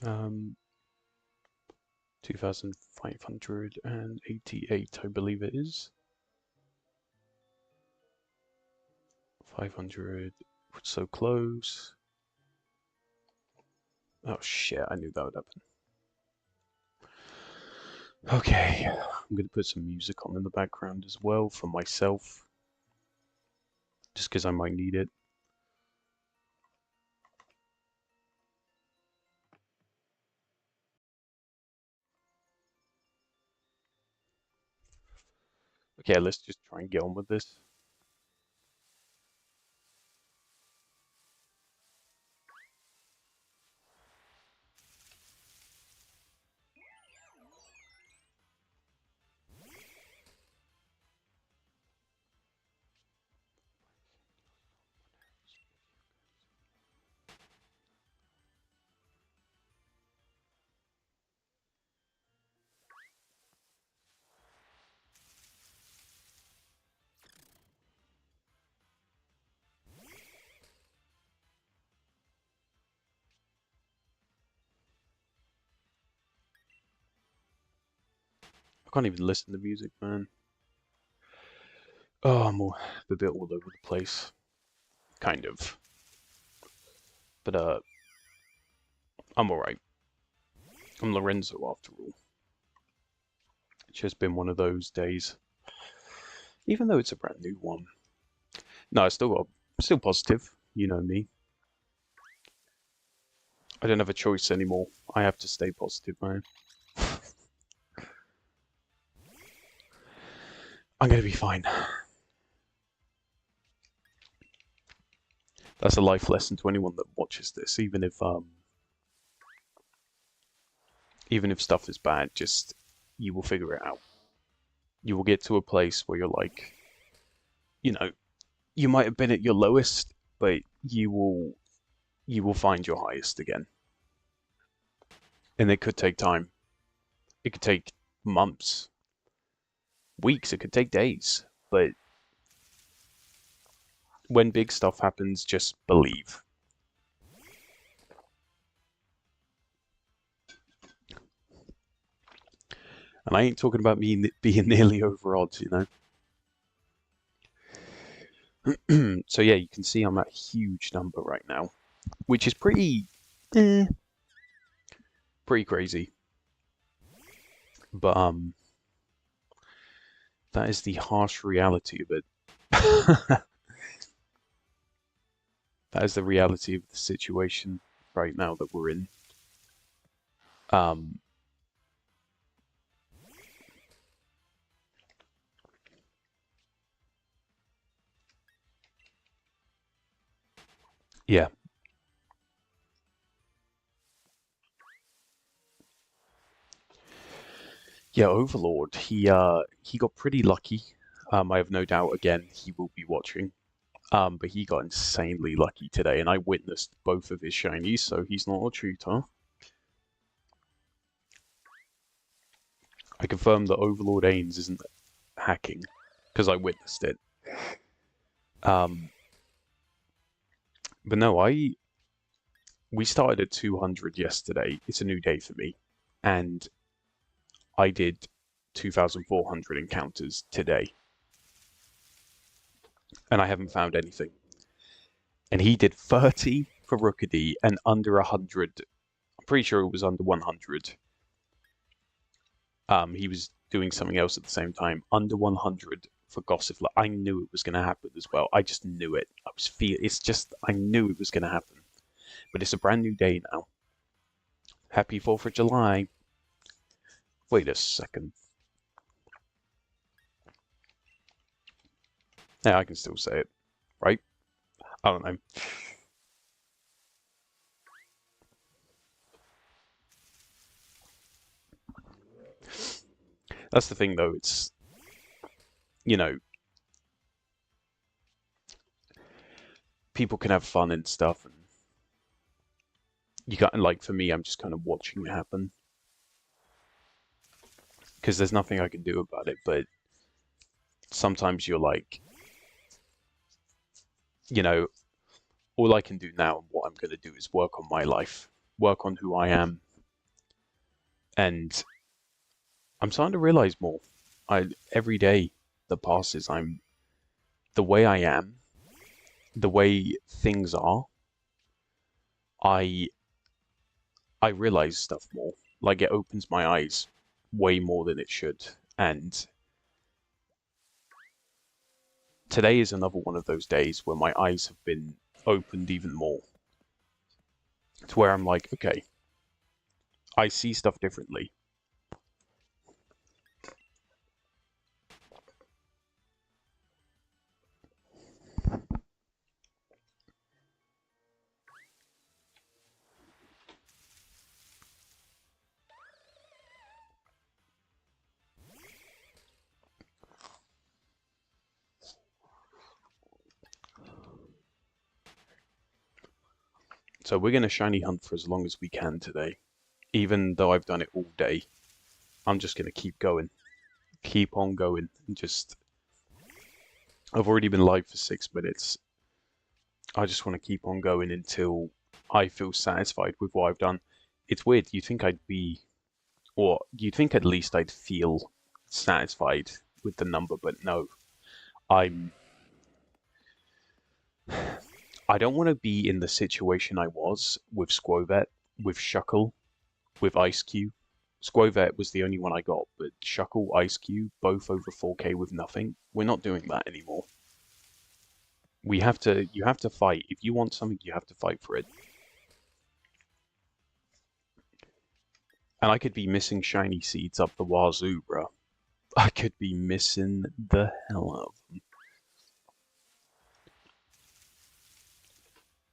Um, 2,588, I believe it is. 500, so close. Oh shit, I knew that would happen. Okay, I'm gonna put some music on in the background as well for myself, just because I might need it. Okay, let's just try and get on with this. I can't even listen to music, man. Oh, I'm a bit all over the place, kind of. But I'm alright. I'm Lorenzo after all. It's just been one of those days. Even though it's a brand new one. No, I still positive. You know me. I don't have a choice anymore. I have to stay positive, man. I'm gonna be fine. That's a life lesson to anyone that watches this. Even if stuff is bad, just you will figure it out. You will get to a place where you're like, you know, you might have been at your lowest, but you will find your highest again. And it could take time. It could take months, weeks, it could take days. But when big stuff happens, just believe. And I ain't talking about me being nearly over odds, you know. So yeah, you can see I'm at a huge number right now, which is pretty crazy. But that is the harsh reality of it. That is the reality of the situation right now that we're in. Um, yeah, yeah. Overlord, he got pretty lucky. I have no doubt. Again, he will be watching. But he got insanely lucky today, and I witnessed both of his shinies, so he's not a cheater. I confirm that Overlord Ains isn't hacking because I witnessed it. Um, but no, we started at 200 yesterday. It's a new day for me, and I did 2,400 encounters today, and I haven't found anything. And he did 30 for Rookedy and under 100. I'm pretty sure it was under 100. He was doing something else at the same time. Under 100 for Gossifler. I knew it was going to happen as well. I just knew it. It's just, I knew it was going to happen. But it's a brand new day now. Happy 4th of July. Wait a second. Yeah, I can still say it, right? I don't know. That's the thing, though. It's, you know, people can have fun and stuff. And you got, like, for me, I'm just kind of watching it happen. Because there's nothing I can do about it. But sometimes you're like, you know, all I can do now and what I'm going to do is work on my life, work on who I am, And I'm starting to realize more. Every day that passes, the way I am, the way things are, I I realize stuff more. Like it opens my eyes way more than it should. And today is another one of those days where my eyes have been opened even more. To where I'm like, okay, I see stuff differently. So we're gonna shiny hunt for as long as we can today. Even though I've done it all day, I'm just gonna keep going. Keep on going. And just I've already been live for 6 minutes. I just want to keep on going until I feel satisfied with what I've done. It's weird. You think I'd be, or you'd think at least I'd feel satisfied with the number, but no. I'm. I don't want to be in the situation I was with Squovet, with Shuckle, with Ice Cube. Squovet was the only one I got, but Shuckle, Ice Cube, both over 4K with nothing. We're not doing that anymore. You have to fight. If you want something, you have to fight for it. And I could be missing shiny seeds up the wazoo, bro. I could be missing the hell out of them.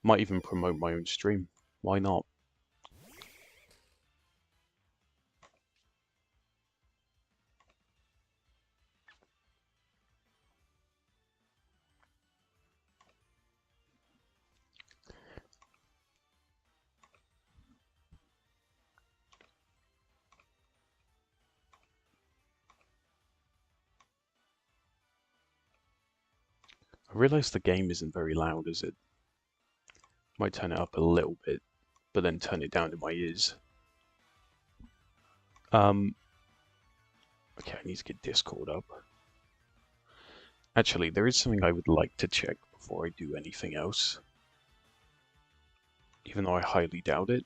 Might even promote my own stream. Why not? I realise the game isn't very loud, is it? Might turn it up a little bit, but then turn it down in my ears. Um, okay, I need to get Discord up. Actually, there is something I would like to check before I do anything else. Even though I highly doubt it.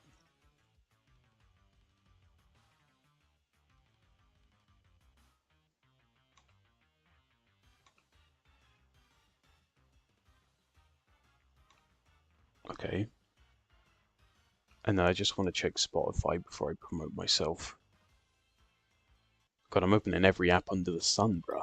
Okay. And then I just want to check Spotify before I promote myself. God, I'm opening every app under the sun, bruh.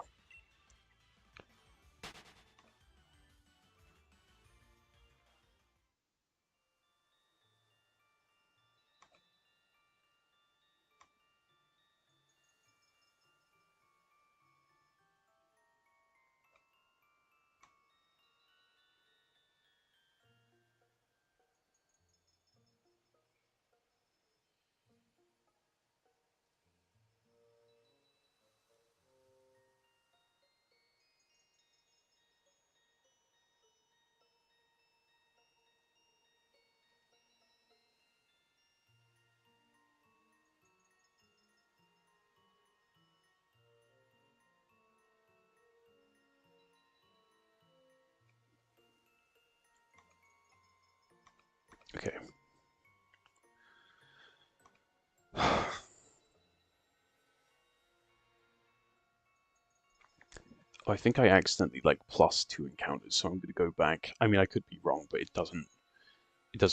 Okay. I think I accidentally like plus 2 encounters, so I'm gonna go back. I mean, I could be wrong, but it doesn't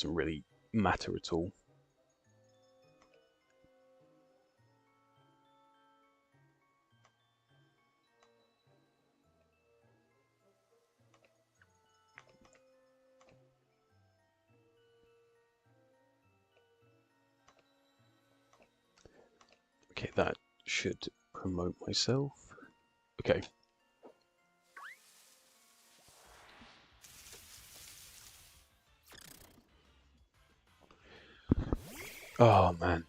really matter at all. Okay, that should promote myself. Okay. Oh man.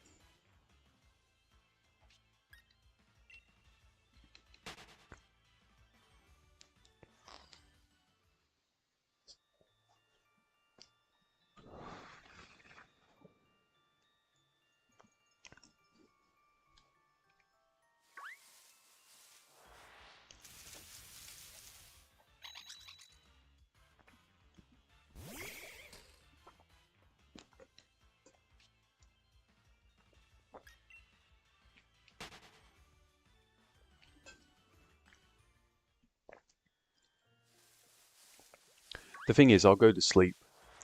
The thing is, I'll go to sleep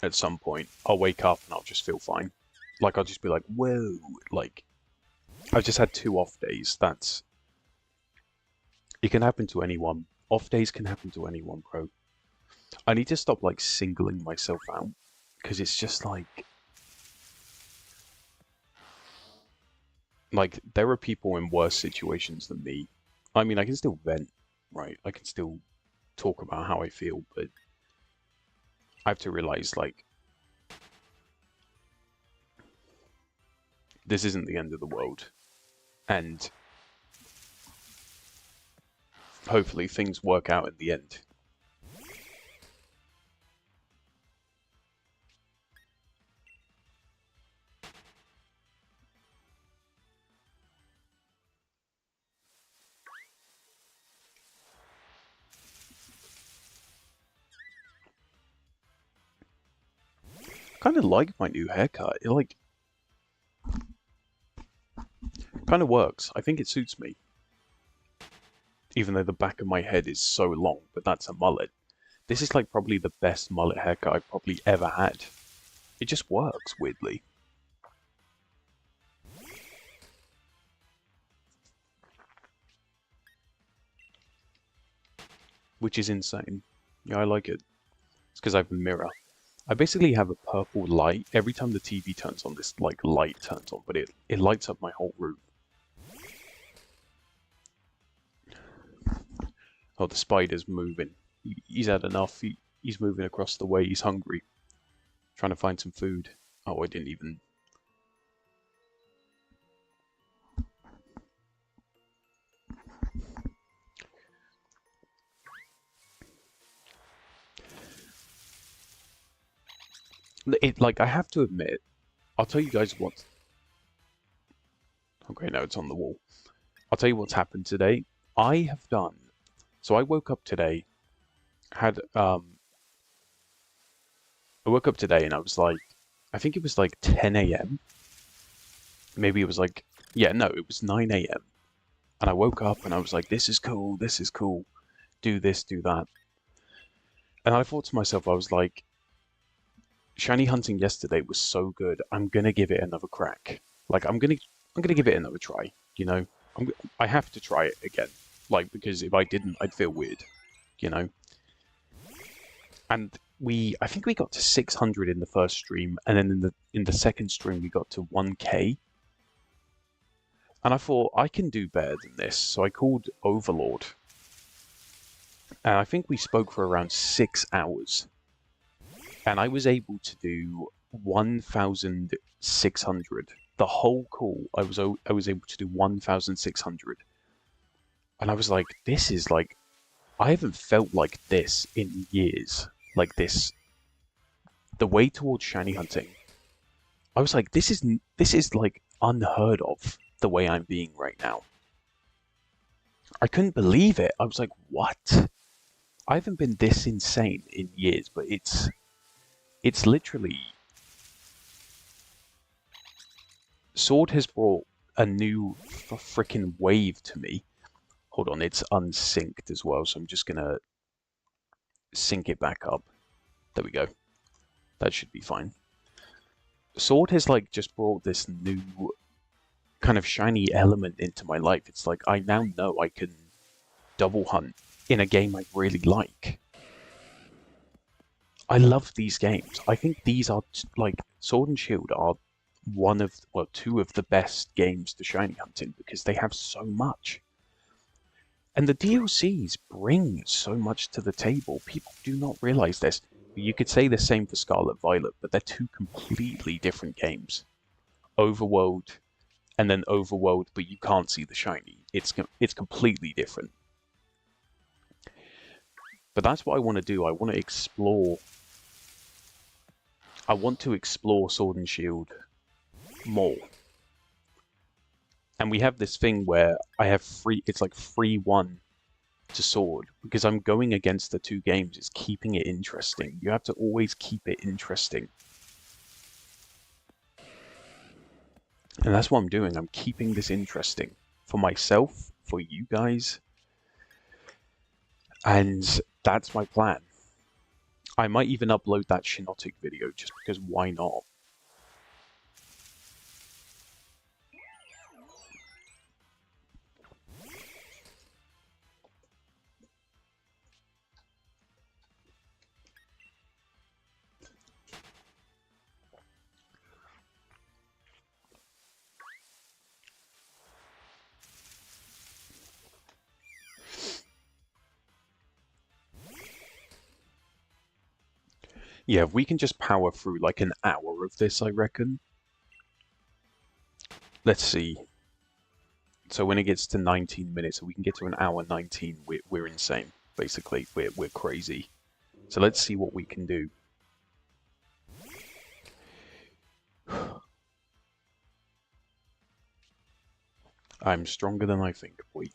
at some point. I'll wake up and I'll just feel fine. Like, I'll just be like, whoa. Like, I've just had 2 off days. It can happen to anyone. Off days can happen to anyone, bro. I need to stop, like, singling myself out. Because it's just like, there are people in worse situations than me. I mean, I can still vent, right? I can still talk about how I feel, but I have to realize, like, this isn't the end of the world. And hopefully things work out in the end. Kind of like my new haircut. It, like, kind of works. I think it suits me. Even though the back of my head is so long, but that's a mullet. This is, like, probably the best mullet haircut I've probably ever had. It just works, weirdly. Which is insane. Yeah, I like it. It's because I have a mirror. I basically have a purple light. Every time the TV turns on, this, like, light turns on, but it lights up my whole room. Oh, the spider's moving. He's had enough. He's moving across the way. He's hungry. Trying to find some food. Oh, I didn't even... Like, I have to admit, I'll tell you guys what... Okay, no, it's on the wall. I'll tell you what's happened today. I have done... So I woke up today, I woke up today and I was like, I think it was like 10 a.m. Maybe it was like, yeah, no, it was 9 a.m. And I woke up and I was like, this is cool, do this, do that. And I thought to myself, I was like, shiny hunting yesterday was so good, I'm gonna give it another crack. Like, I'm gonna give it another try, you know? I have to try it again. Like, because if I didn't, I'd feel weird, you know? And I think we got to 600 in the first stream, and then in the second stream we got to 1k. And I thought, I can do better than this, so I called Overlord. And I think we spoke for around 6 hours. And I was able to do 1,600. The whole call, I was able to do 1,600. And I was like, this is like, I haven't felt like this in years. Like this, the way towards shiny hunting. I was like, this is like unheard of, the way I'm being right now. I couldn't believe it. I was like, what? I haven't been this insane in years, but it's literally... Sword has brought a new freaking wave to me. Hold on, it's unsynced as well, so I'm just gonna sync it back up. There we go. That should be fine. Sword has, like, just brought this new kind of shiny element into my life. It's like, I now know I can double hunt in a game I really like. I love these games. I think these are, like, Sword and Shield are two of the best games to shiny hunt in, because they have so much. And the DLCs bring so much to the table. People do not realize this. You could say the same for Scarlet Violet, but they're two completely different games. Overworld, and then Overworld, but you can't see the shiny. It's completely different. But that's what I want to do. I want to explore Sword and Shield more. And we have this thing where I have it's like 3-1 to Sword, because I'm going against the two games. It's keeping it interesting. You have to always keep it interesting. And that's what I'm doing. I'm keeping this interesting for myself, for you guys. And that's my plan. I might even upload that Shinotic video just because why not? Yeah, if we can just power through like an hour of this, I reckon. Let's see. So when it gets to 19 minutes, we can get to an hour 19, we're insane. Basically, we're crazy. So let's see what we can do. I'm stronger than I think, boy.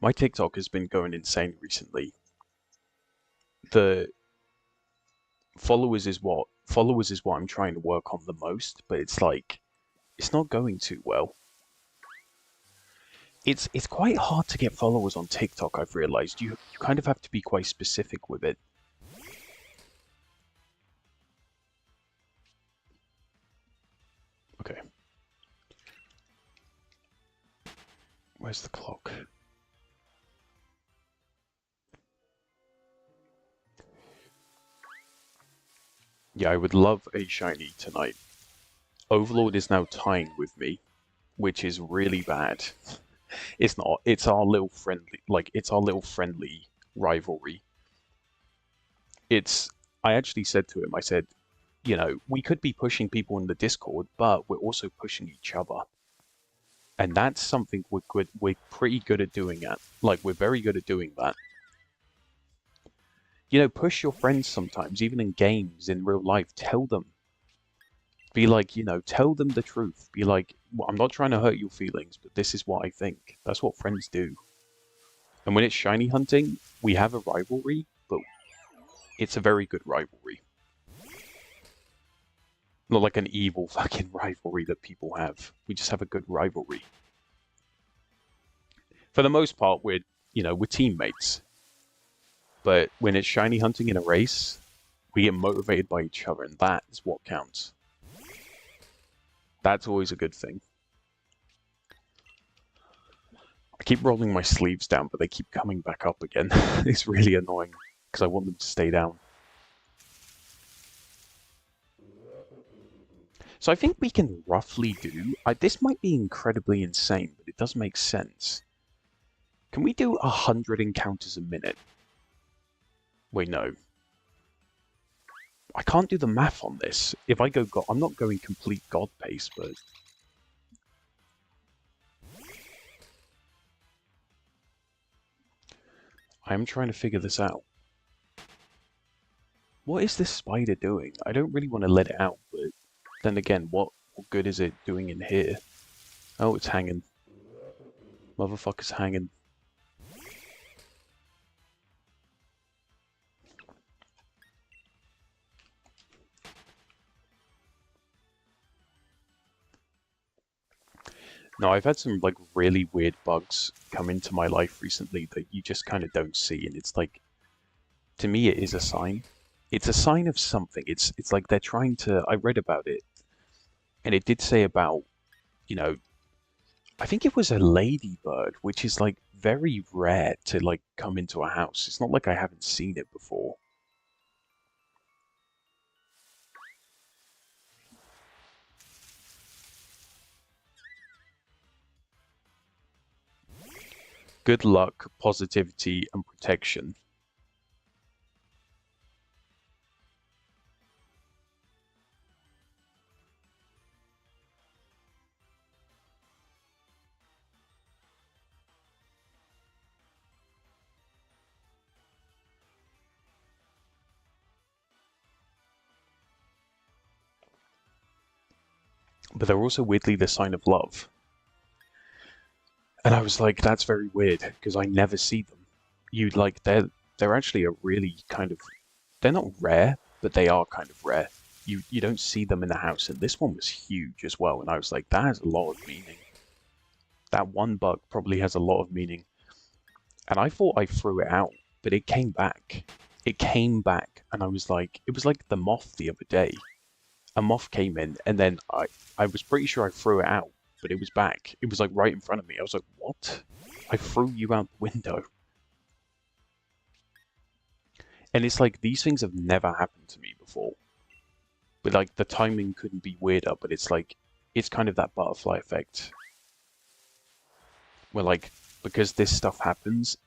My TikTok has been going insane recently. The followers is what I'm trying to work on the most, but it's like it's not going too well. It's quite hard to get followers on TikTok, I've realized. You kind of have to be quite specific with it. Okay. Where's the clock? Yeah, I would love a shiny tonight. Overlord is now tying with me, which is really bad. It's not. It's our little friendly, it's our little friendly rivalry. It's. I actually said to him, I said, we could be pushing people in the Discord, but we're also pushing each other, and that's something we're good. We're pretty good at doing at. Like we're very good at doing that. Push your friends sometimes, even in games, in real life. Tell them. Be like, tell them the truth. Be like, well, I'm not trying to hurt your feelings, but this is what I think. That's what friends do. And when it's shiny hunting, we have a rivalry, but it's a very good rivalry. Not like an evil fucking rivalry that people have. We just have a good rivalry. For the most part, we're teammates. But when it's shiny hunting in a race, we get motivated by each other, and that is what counts. That's always a good thing. I keep rolling my sleeves down, but they keep coming back up again. It's really annoying, because I want them to stay down. So I think we can roughly do... this might be incredibly insane, but it does make sense. Can we do 100 encounters a minute? Wait, no. I can't do the math on this. If I go God... I'm not going complete God pace, but... I'm trying to figure this out. What is this spider doing? I don't really want to let it out, but then again, what good is it doing in here? Oh, it's hanging. Motherfucker's hanging. No, I've had some like really weird bugs come into my life recently that you just kind of don't see, and it's like, to me, it is a sign. It's a sign of something. It's like they're trying to. I read about it, and it did say about, you know, I think it was a ladybird, which is like very rare to like come into a house. It's not like I haven't seen it before. Good luck, positivity, and protection. But they're also weirdly the sign of love. And I was like, that's very weird because I never see them. You like they're actually a really kind of they're not rare, but they are kind of rare. You don't see them in the house, and this one was huge as well. And I was like, that has a lot of meaning. That one bug probably has a lot of meaning. And I thought I threw it out, but it came back. It came back, and I was like, it was like the moth the other day. A moth came in, and then I was pretty sure I threw it out, but it was back. It was like right in front of me. I was like, what? I threw you out the window. And it's like these things have never happened to me before. But like the timing couldn't be weirder, but it's like it's kind of that butterfly effect. Where like because this stuff happens.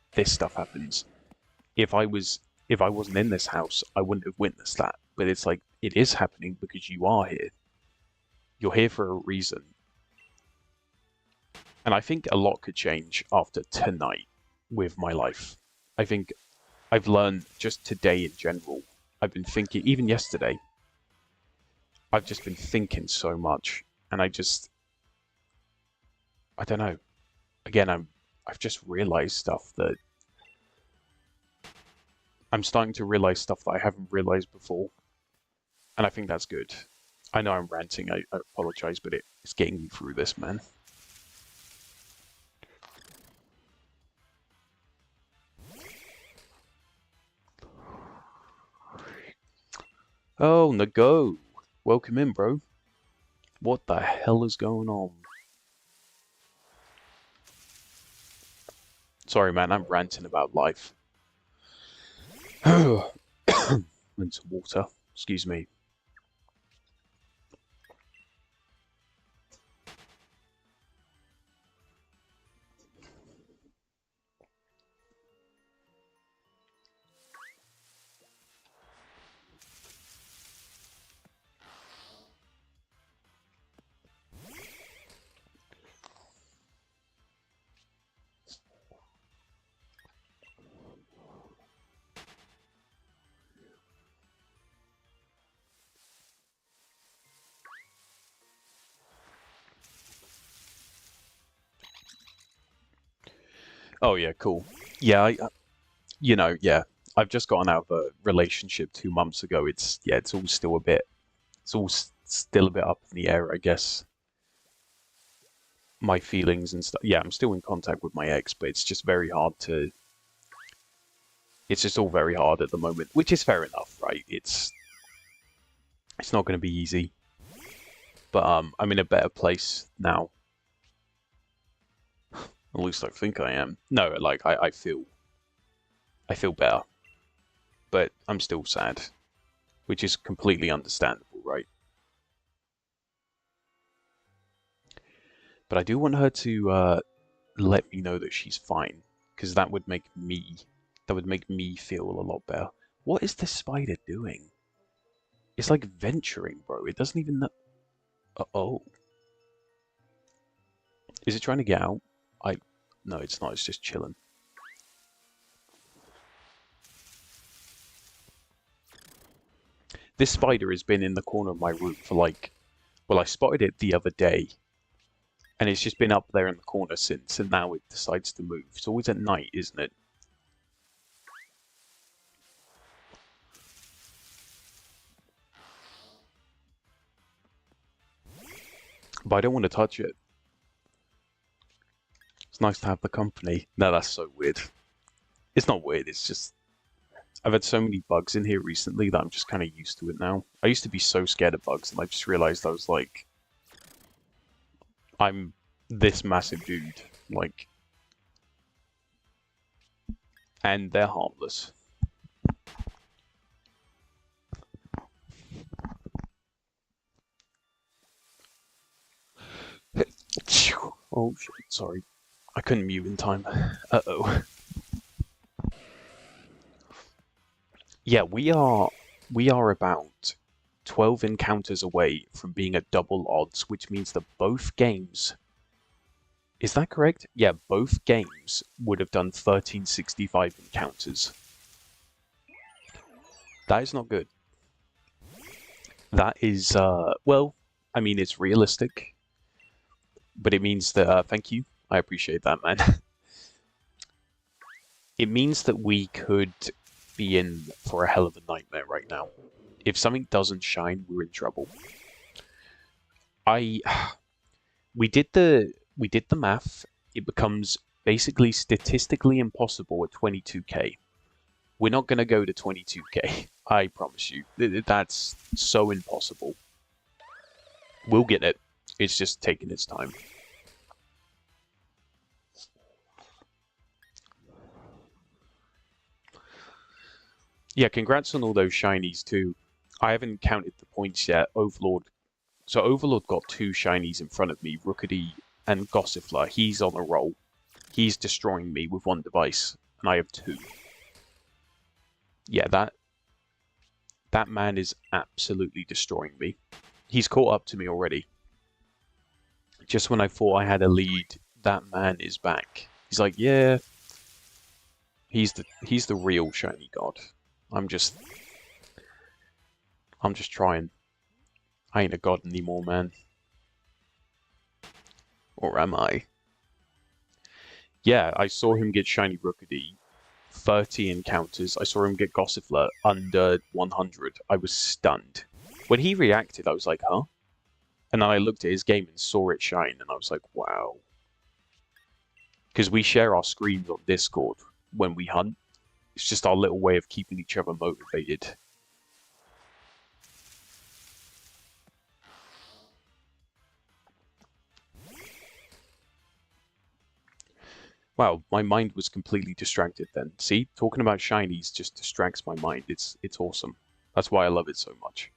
If I was if I wasn't in this house, I wouldn't have witnessed that. But it's like it is happening because you are here. You're here for a reason. And I think a lot could change after tonight with my life. I think I've learned just today in general. I've been thinking, even yesterday, I've just been thinking so much. And I don't know. Again, I've just realized stuff that I'm starting to realize stuff that I haven't realized before. And I think that's good. I know I'm ranting, I apologize, but it's getting me through this, man. Oh, Nago! Welcome in, bro. What the hell is going on? Sorry, man, I'm ranting about life. And some water. Excuse me. Oh yeah, cool. Yeah, yeah. I've just gotten out of a relationship 2 months ago. It's all still a bit, still a bit up in the air, I guess. My feelings and stuff. Yeah, I'm still in contact with my ex, but it's just very hard to. It's just all very hard at the moment, which is fair enough, right? It's not going to be easy, but I'm in a better place now. At least I think I am. No, like I feel better, but I'm still sad, which is completely understandable, right? But I do want her to let me know that she's fine, because that would make me feel a lot better. What is this spider doing? It's like venturing, bro. It doesn't even know. Oh, is it trying to get out? I, no, it's not. It's just chilling. This spider has been in the corner of my room for like, well, I spotted it the other day, and it's just been up there in the corner since, and now it decides to move. It's always at night, isn't it? But I don't want to touch it. It's nice to have the company. No, that's so weird. It's not weird, it's just I've had so many bugs in here recently that I'm just kind of used to it now. I used to be so scared of bugs, and I just realized I was like, I'm this massive dude, like, and they're harmless. Oh shit, sorry. I couldn't mute in time. Uh-oh. Yeah, we are about 12 encounters away from being at double odds, which means that both games, is that correct? Yeah, both games would have done 1365 encounters. That is not good. That is, well, I mean, it's realistic, but it means that, thank you. I appreciate that, man. It means that we could be in for a hell of a nightmare right now. If something doesn't shine, we're in trouble. I we did the math. It becomes basically statistically impossible at 22k. We're not going to go to 22k. I promise you. That's so impossible. We'll get it. It's just taking its time. Yeah, congrats on all those shinies too. I haven't counted the points yet. Overlord got two shinies in front of me, Rookity and Gossifleur. He's on a roll. He's destroying me with one device, and I have two. Yeah, that man is absolutely destroying me. He's caught up to me already. Just when I thought I had a lead, that man is back. He's like, yeah, he's the real shiny god. I'm just I'm just trying. I ain't a god anymore, man. Or am I? Yeah, I saw him get shiny Rookity. 30 encounters. I saw him get Gossifleur under 100. I was stunned. When he reacted, I was like, huh? And then I looked at his game and saw it shine, and I was like, wow. Because we share our screens on Discord when we hunt. It's just our little way of keeping each other motivated. Wow, my mind was completely distracted then. See, talking about shinies just distracts my mind. It's awesome. That's why I love it so much.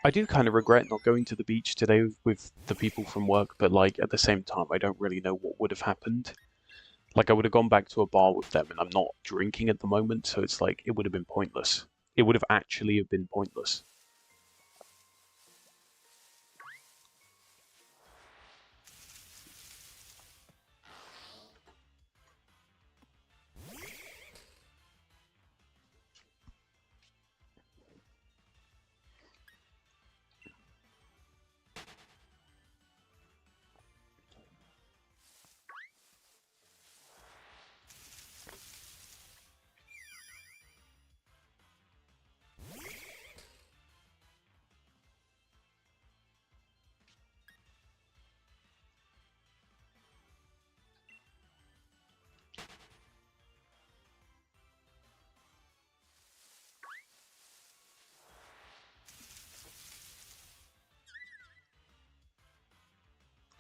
I do kind of regret not going to the beach today with the people from work, but like at the same time, I don't really know what would have happened. Like I would have gone back to a bar with them, and I'm not drinking at the moment, so it's like it would have been pointless. It would have actually have been pointless.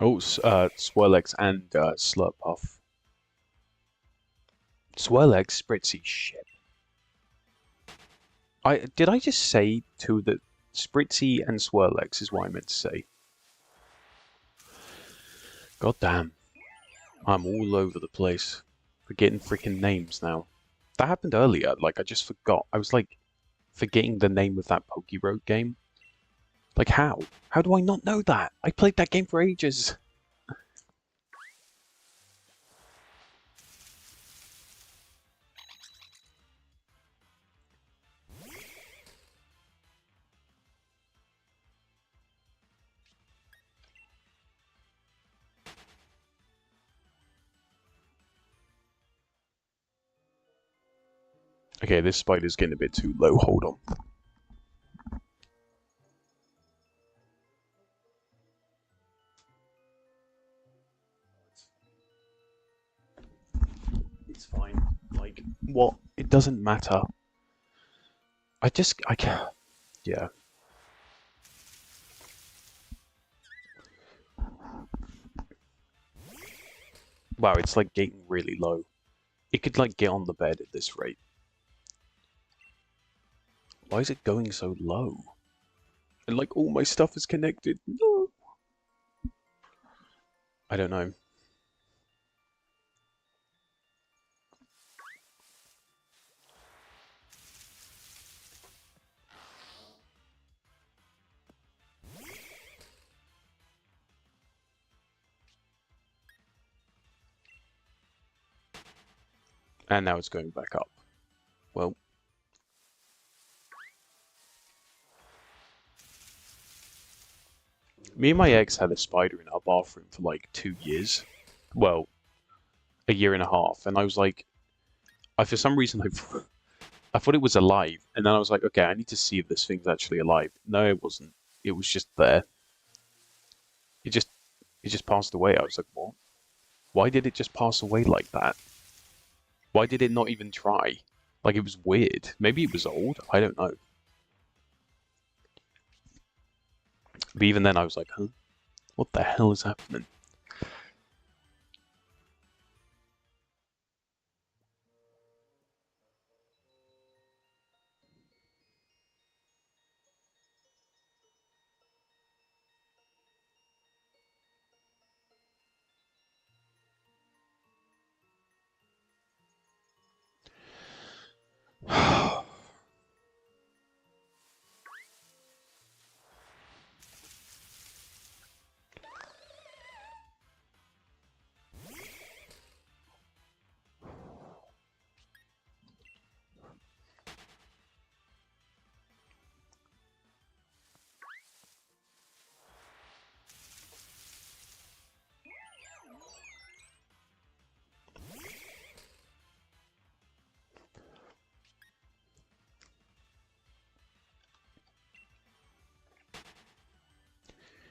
Oh, Swirlex and Slurpuff. Swirlex, Spritzy, shit. Did I just say to the Spritzy and Swirlex is what I meant to say. God damn. I'm all over the place. Forgetting freaking names now. That happened earlier, like I just forgot. I was like forgetting the name of that Pokeroad game. Like how? How do I not know that? I played that game for ages. Okay, this spider's getting a bit too low. Hold on. It's fine. Like, what? It doesn't matter. I can't. Yeah. Wow, it's like getting really low. It could like get on the bed at this rate. Why is it going so low? And like all my stuff is connected. No. I don't know. And now it's going back up. Well, me and my ex had a spider in our bathroom for like 2 years. Well, a year and a half. And I was like, for some reason, I thought it was alive. And then I was like, okay, I need to see if this thing's actually alive. No, it wasn't. It was just there. It just, it just passed away. I was like, what? Why did it just pass away like that? Why did it not even try? Like, it was weird. Maybe it was old. I don't know. But even then, I was like, huh? What the hell is happening?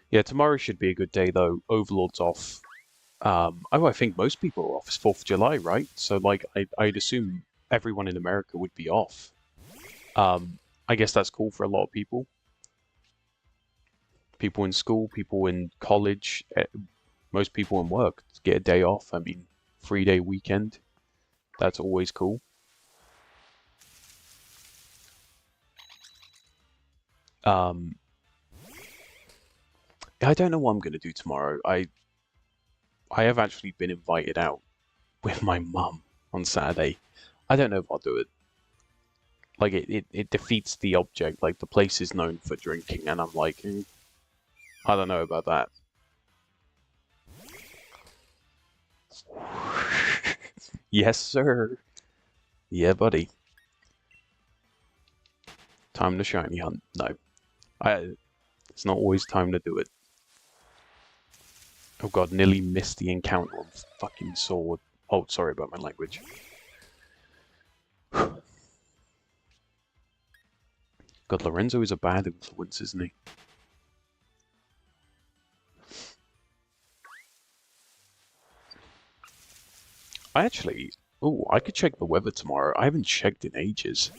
Yeah, tomorrow should be a good day though. Overlord's off. I think most people are off. It's 4th of July, right? So like, I'd assume everyone in America would be off. I guess that's cool for a lot of people. People in school, people in college, most people in work get a day off. I mean, 3-day weekend. That's always cool. Um, I don't know what I'm gonna do tomorrow. I have actually been invited out with my mum on Saturday. I don't know if I'll do it. Like it defeats the object. Like the place is known for drinking, and I'm like, I don't know about that. Yes, sir. Yeah, buddy. Time to shiny hunt. No, I. It's not always time to do it. Oh god, nearly missed the encounter on fucking sword. Oh, sorry about my language. God, Lorenzo is a bad influence, isn't he? I actually. Oh, I could check the weather tomorrow. I haven't checked in ages.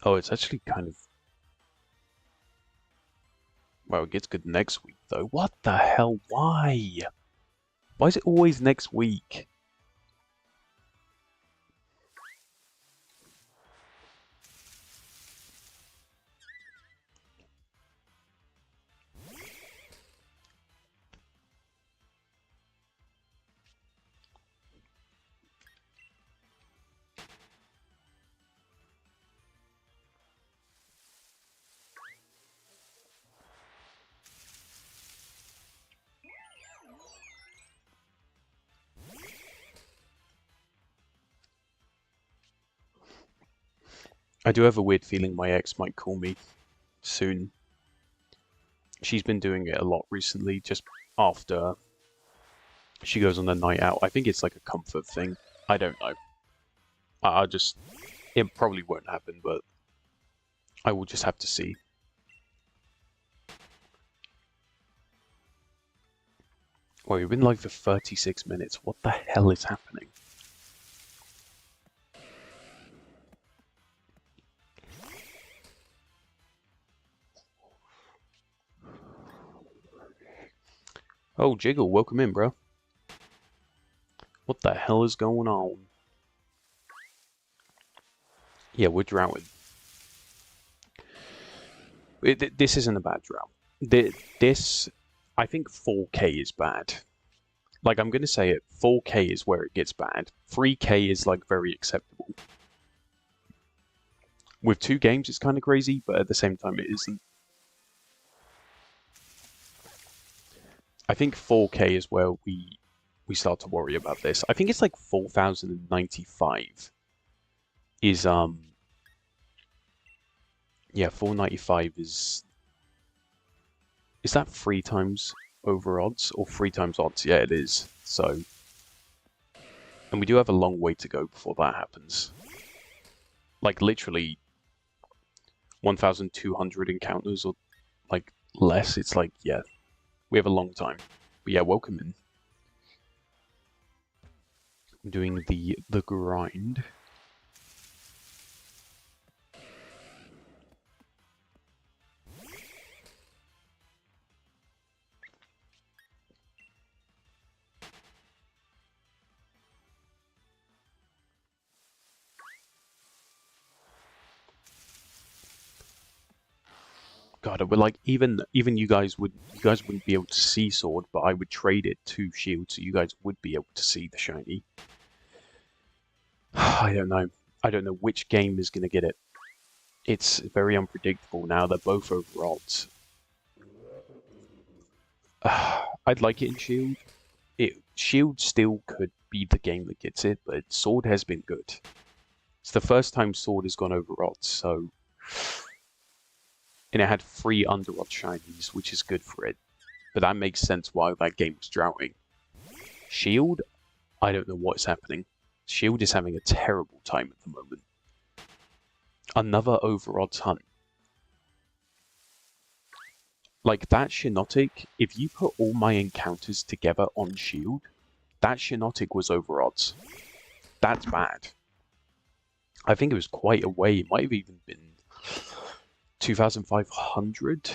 Oh, it's actually kind of. Well, it gets good next week, though. What the hell? Why? Why is it always next week? I do have a weird feeling my ex might call me soon. She's been doing it a lot recently, just after she goes on a night out. I think it's like a comfort thing. I don't know. I just... It probably won't happen, but I will just have to see. Well, we've been live for 36 minutes. What the hell is happening? Oh, Jiggle, welcome in, bro. What the hell is going on? Yeah, we're droughting. This isn't a bad drought. This, I think 4K is bad. Like, I'm going to say it, 4K is where it gets bad. 3K is, like, very acceptable. With 2 games, it's kind of crazy, but at the same time, it isn't. I think 4K is where we start to worry about this. I think it's like 4,095 is, yeah, 495 is that 3 times over odds or 3 times odds? Yeah, it is. So, and we do have a long way to go before that happens. Like literally 1,200 encounters or like less. It's like, yeah, we have a long time. But yeah, welcome in. I'm doing the grind. God, we're like even you guys wouldn't be able to see sword, but I would trade it to shield, so you guys would be able to see the shiny. I don't know. I don't know which game is gonna get it. It's very unpredictable now. They're both over odds. I'd like it in shield. Shield still could be the game that gets it, but sword has been good. It's the first time sword has gone over odds, so. And it had 3 under-odd shinies, which is good for it. But that makes sense why that game was droughting. Shield, I don't know what is happening. Shield is having a terrible time at the moment. Another over-odds hunt. Like, that Shinotic, if you put all my encounters together on Shield, that Shinotic was over-odds. That's bad. I think it was quite a way. It might have even been 2,500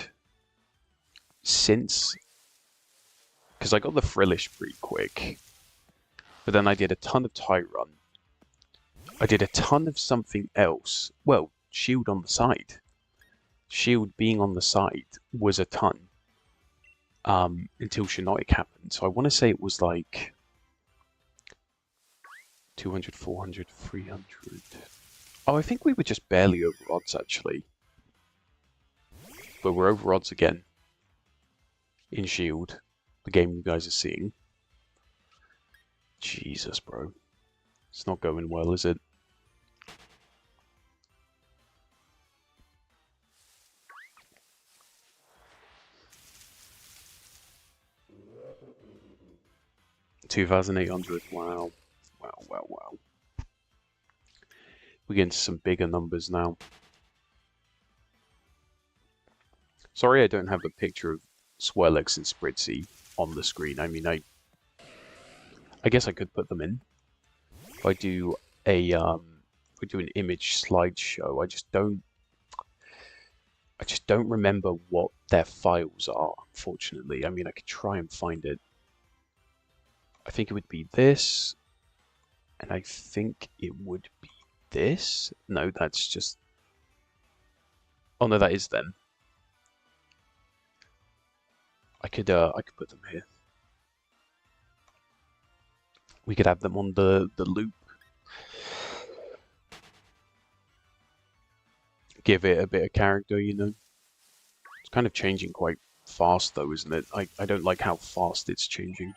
since, because I got the Frillish pretty quick, but then I did a ton of Tyrant. I did a ton of something else. Well, Shield on the side. Shield being on the side was a ton until Shinotic happened. So I want to say it was like 200, 400, 300. Oh, I think we were just barely over odds actually. But we're over odds again in Shield, the game you guys are seeing. Jesus, bro. It's not going well, is it? $2,800. Wow. Wow, wow, wow. We're getting to some bigger numbers now. Sorry I don't have a picture of Swirlex and Spritzy on the screen. I mean, I guess I could put them in. If I do a if we do an image slideshow, I just don't remember what their files are, unfortunately. I mean, I could try and find it. I think it would be this, and I think it would be this. No, that's just... Oh no, that is them. I could put them here. We could have them on the loop. Give it a bit of character, you know. It's kind of changing quite fast though, isn't it? I don't like how fast it's changing.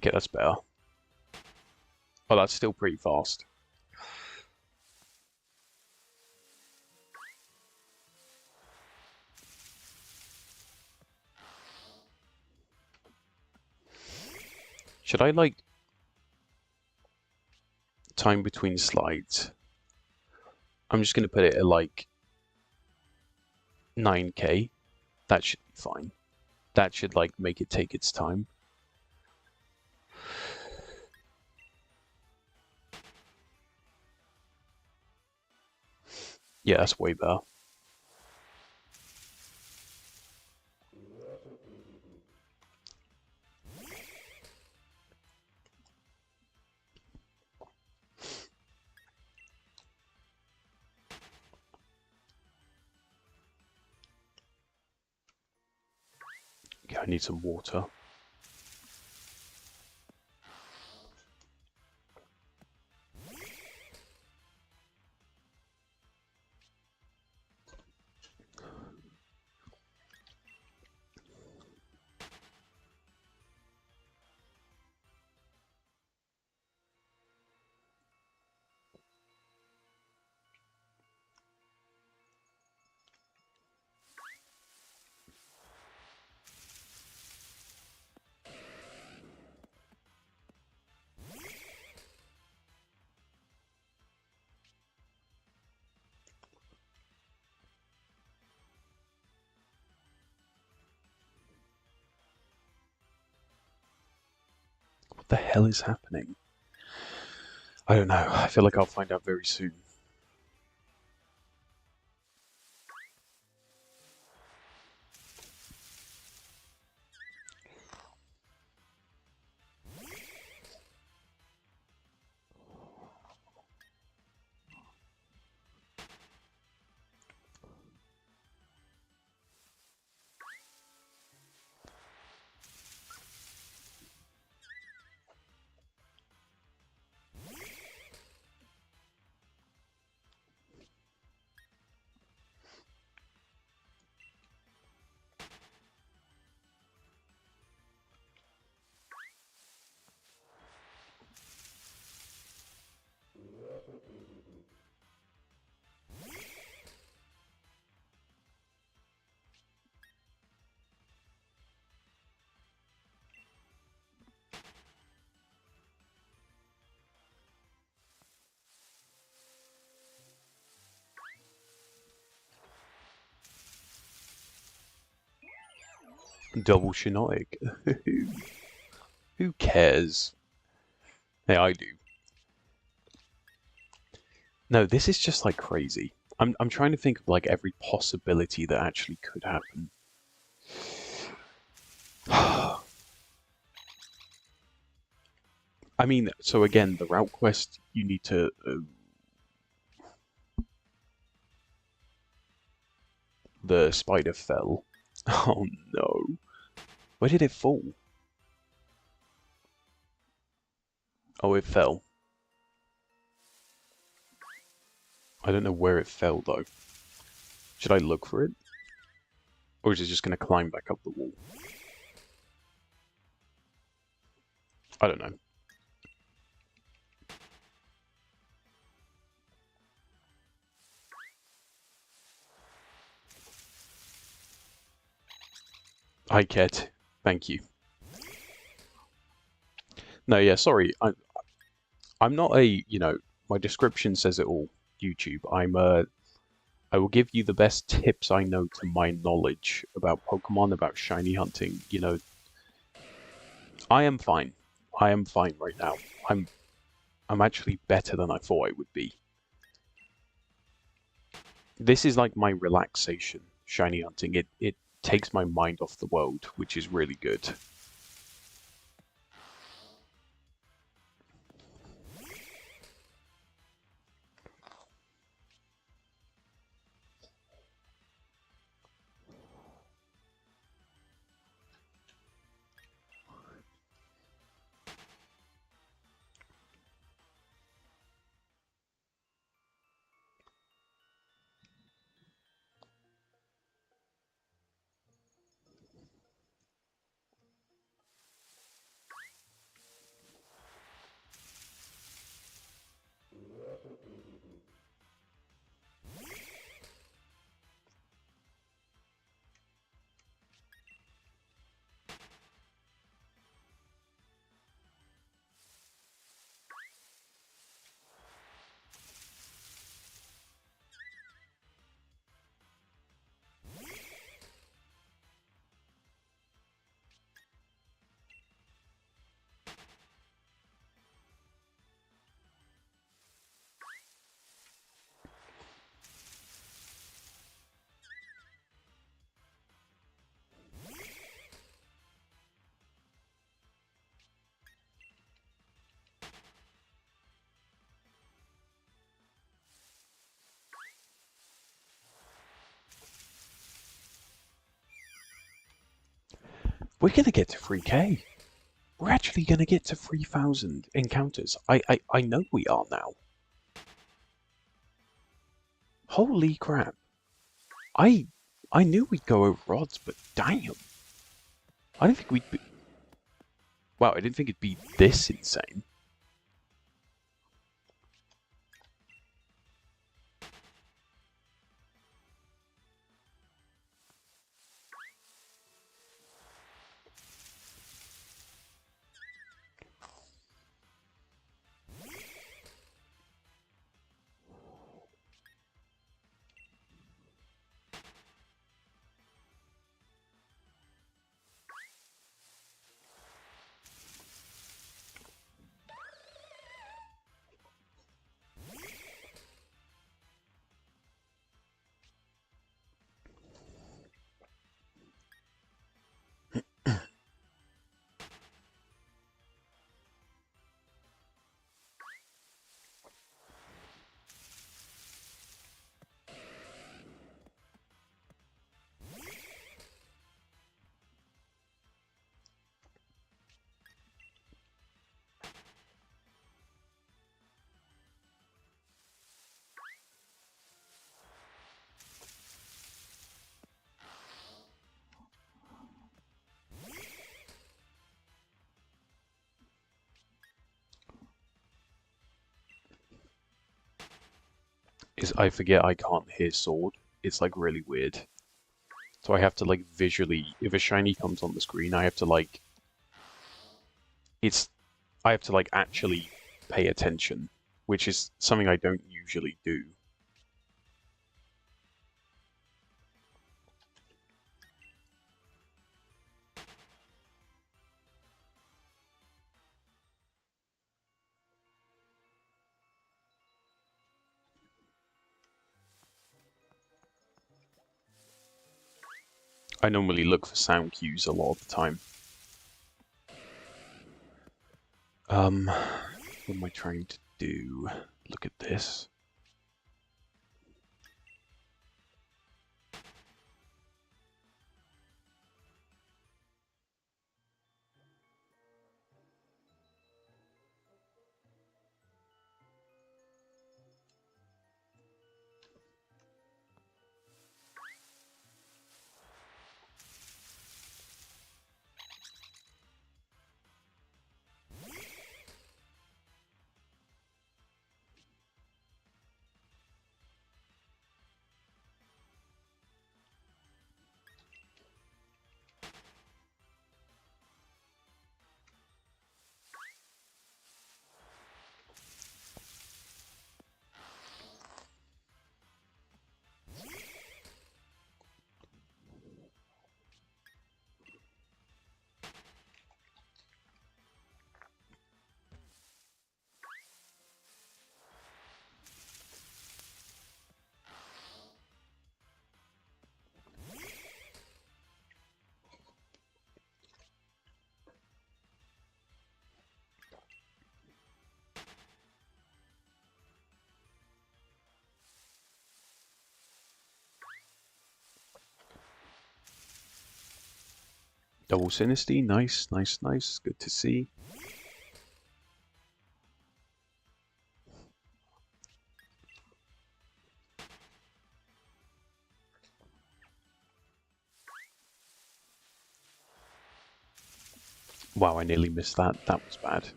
Okay, that's better. Oh, that's still pretty fast. Should I, like, time between slides? I'm just going to put it at, like, 9k. That should be fine. That should, like, make it take its time. Yeah, that's way better. Okay, I need some water. What the hell is happening? I don't know. I feel like I'll find out very soon. Double Shinotic. Who cares? Hey, I do. No, this is just like crazy. I'm trying to think of like every possibility that actually could happen. I mean, so again, the route quest, you need to... the spider fell. Oh no. Where did it fall? Oh, it fell. I don't know where it fell, though. Should I look for it? Or is it just going to climb back up the wall? I don't know. Hi, Ket. Thank you. No, yeah, sorry. I'm not a, my description says it all, YouTube. I will give you the best tips I know to my knowledge about Pokemon, about shiny hunting. I am fine. I am fine right now. I'm actually better than I thought I would be. This is like my relaxation, shiny hunting. It takes my mind off the world, which is really good. We're gonna get to 3K. We're actually gonna get to 3,000 encounters. I know we are now. Holy crap. I knew we'd go over odds, but damn. I didn't think we'd be... Wow, I didn't think it'd be this insane. Is I forget I can't hear sword. It's like really weird. So I have to like visually, if a shiny comes on the screen, I have to like, I have to like actually pay attention, which is something I don't usually do. I normally look for sound cues a lot of the time. What am I trying to do? Look at this. Double Sinisty, nice, nice, nice. Good to see. Wow, I nearly missed that. That was bad.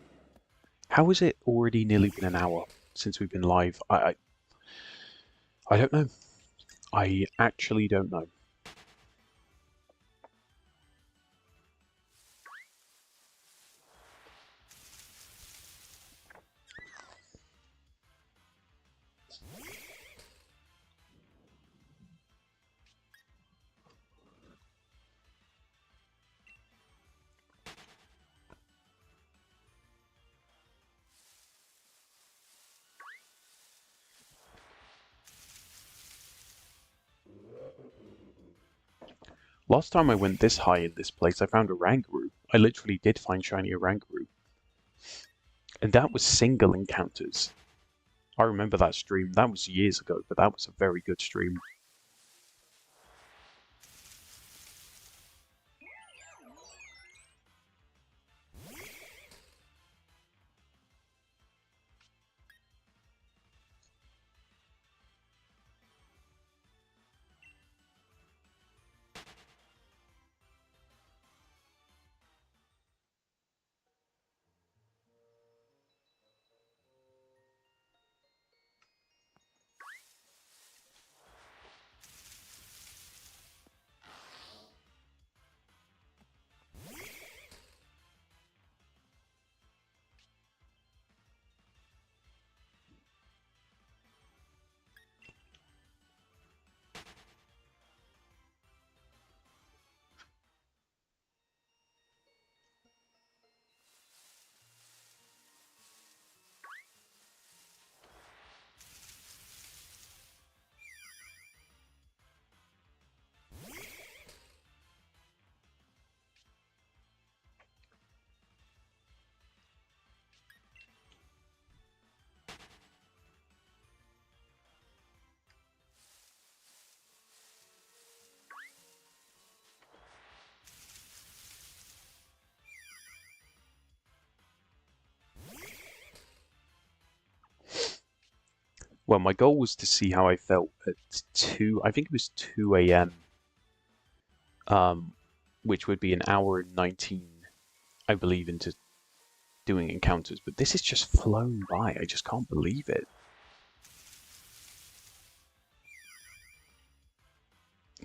How has it already nearly been an hour since we've been live? I don't know. I actually don't know. Last time I went this high in this place, I found a Rangaroo. I literally did find shiny Rangaroo. And that was single encounters. I remember that stream. That was years ago, but that was a very good stream. Well, my goal was to see how I felt at 2, I think it was 2 a.m., which would be an hour and 19, I believe, into doing encounters. But this has just flown by. I just can't believe it.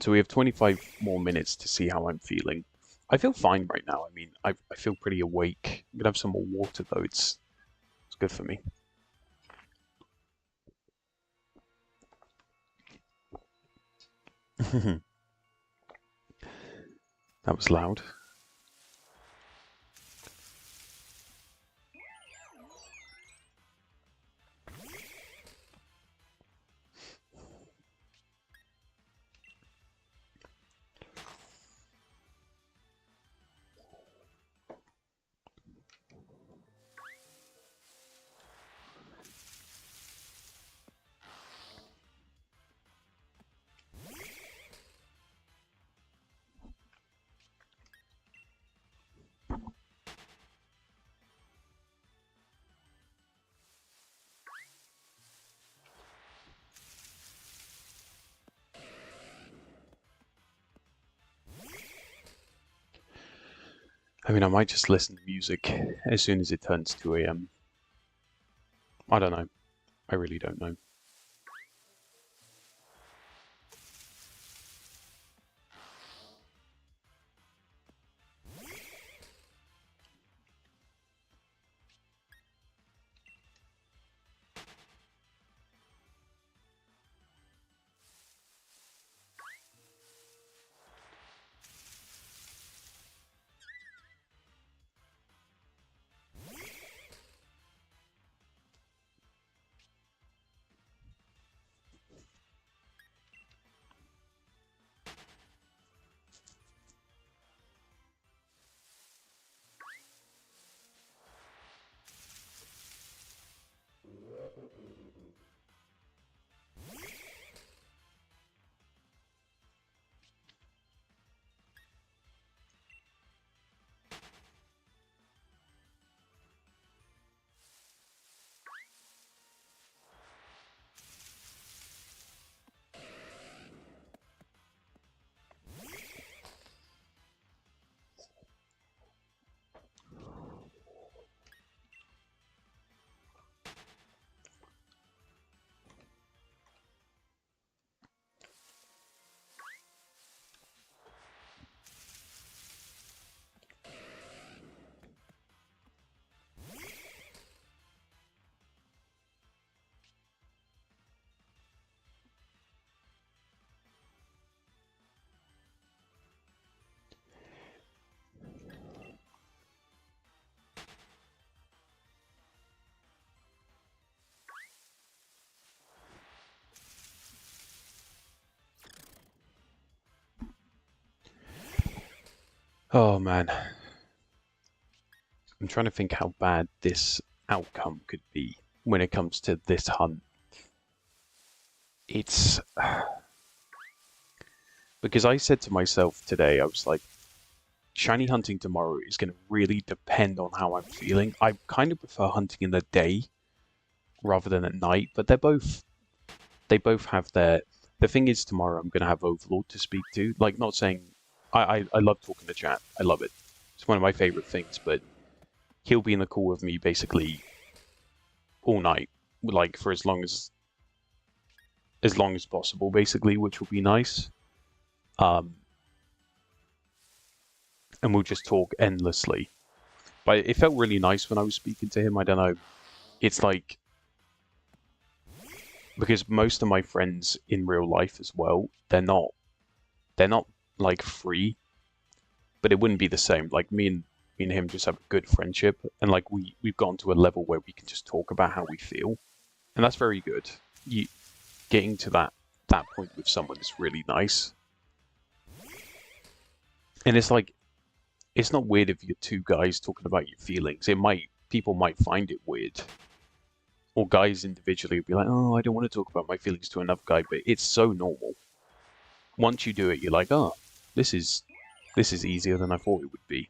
So we have 25 more minutes to see how I'm feeling. I feel fine right now. I mean, I feel pretty awake. I'm gonna have some more water though. It's good for me. That was loud. I mean, I might just listen to music as soon as it turns 2 a.m. I don't know. I really don't know. Oh man, I'm trying to think how bad this outcome could be when it comes to this hunt. It's because I said to myself today, I was like, shiny hunting tomorrow is going to really depend on how I'm feeling. I kind of prefer hunting in the day rather than at night, but they both have their. The thing is, tomorrow I'm going to have Overlord to speak to. Like, not saying I love talking to chat. I love it. It's one of my favorite things, but he'll be in the call with me basically all night, like for as long as possible, basically, which will be nice. Um, and we'll just talk endlessly. But it felt really nice when I was speaking to him. I don't know. It's like because most of my friends in real life as well, they're not like free, but it wouldn't be the same. Like me and him just have a good friendship, and like we've gotten to a level where we can just talk about how we feel, and that's very good. You getting to that point with someone is really nice, and it's like it's not weird if you're two guys talking about your feelings. People might find it weird, or guys individually would be like, "Oh, I don't want to talk about my feelings to another guy," but it's so normal. Once you do it, you're like, "Oh, this is this is easier than I thought it would be."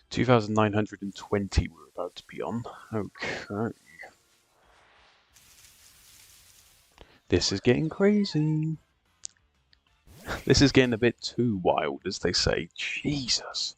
2,920 we're about to be on. Okay. This is getting crazy. This is getting a bit too wild, as they say. Jesus.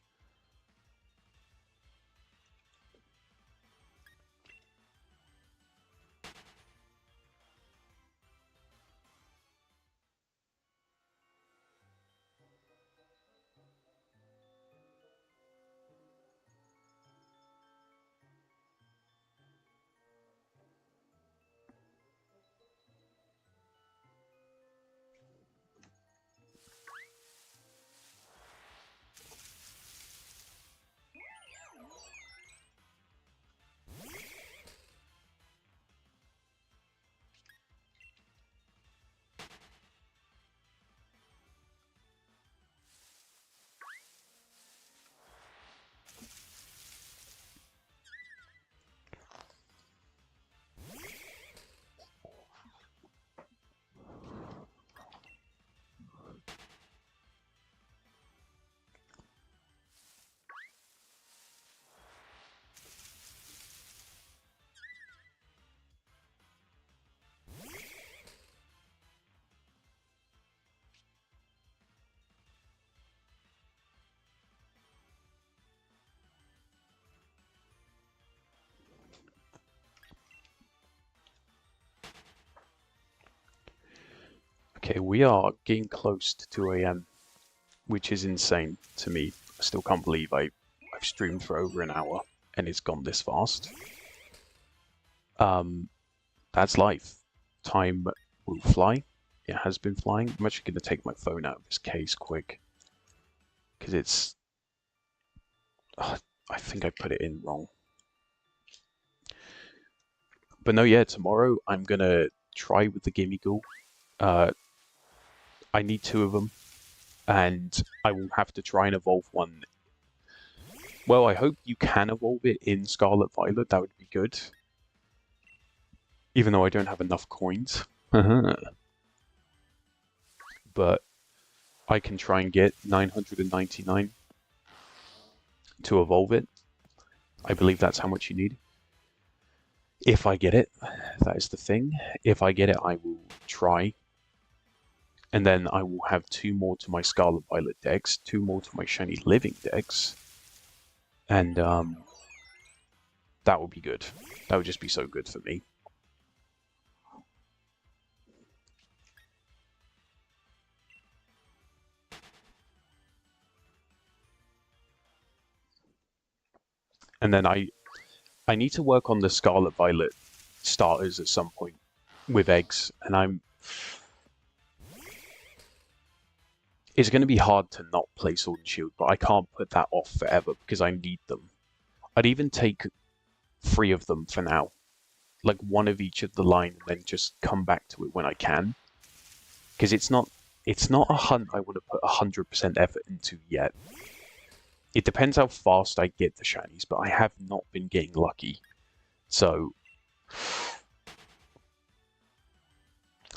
Okay, we are getting close to 2 a.m., which is insane to me. I still can't believe I've streamed for over an hour and it's gone this fast. That's life. Time will fly. It has been flying. I'm actually going to take my phone out of this case quick because it's... I think I put it in wrong. But no, yeah, tomorrow I'm going to try with the Gimme Ghoul. I need 2 of them, and I will have to try and evolve one. Well, I hope you can evolve it in Scarlet Violet. That would be good. Even though I don't have enough coins. But I can try and get 999 to evolve it. I believe that's how much you need. If I get it, that is the thing. If I get it, I will try. And then I will have 2 more to my Scarlet Violet decks, 2 more to my Shiny Living decks. And that would be good. That would just be so good for me. And then I need to work on the Scarlet Violet starters at some point with eggs, and it's going to be hard to not play Sword and Shield, but I can't put that off forever because I need them. I'd even take 3 of them for now, like 1 of each of the line, and then just come back to it when I can, because it's not a hunt I want to put 100% effort into yet. It depends how fast I get the shinies, but I have not been getting lucky. So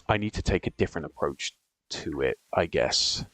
I need to take a different approach to it, I guess.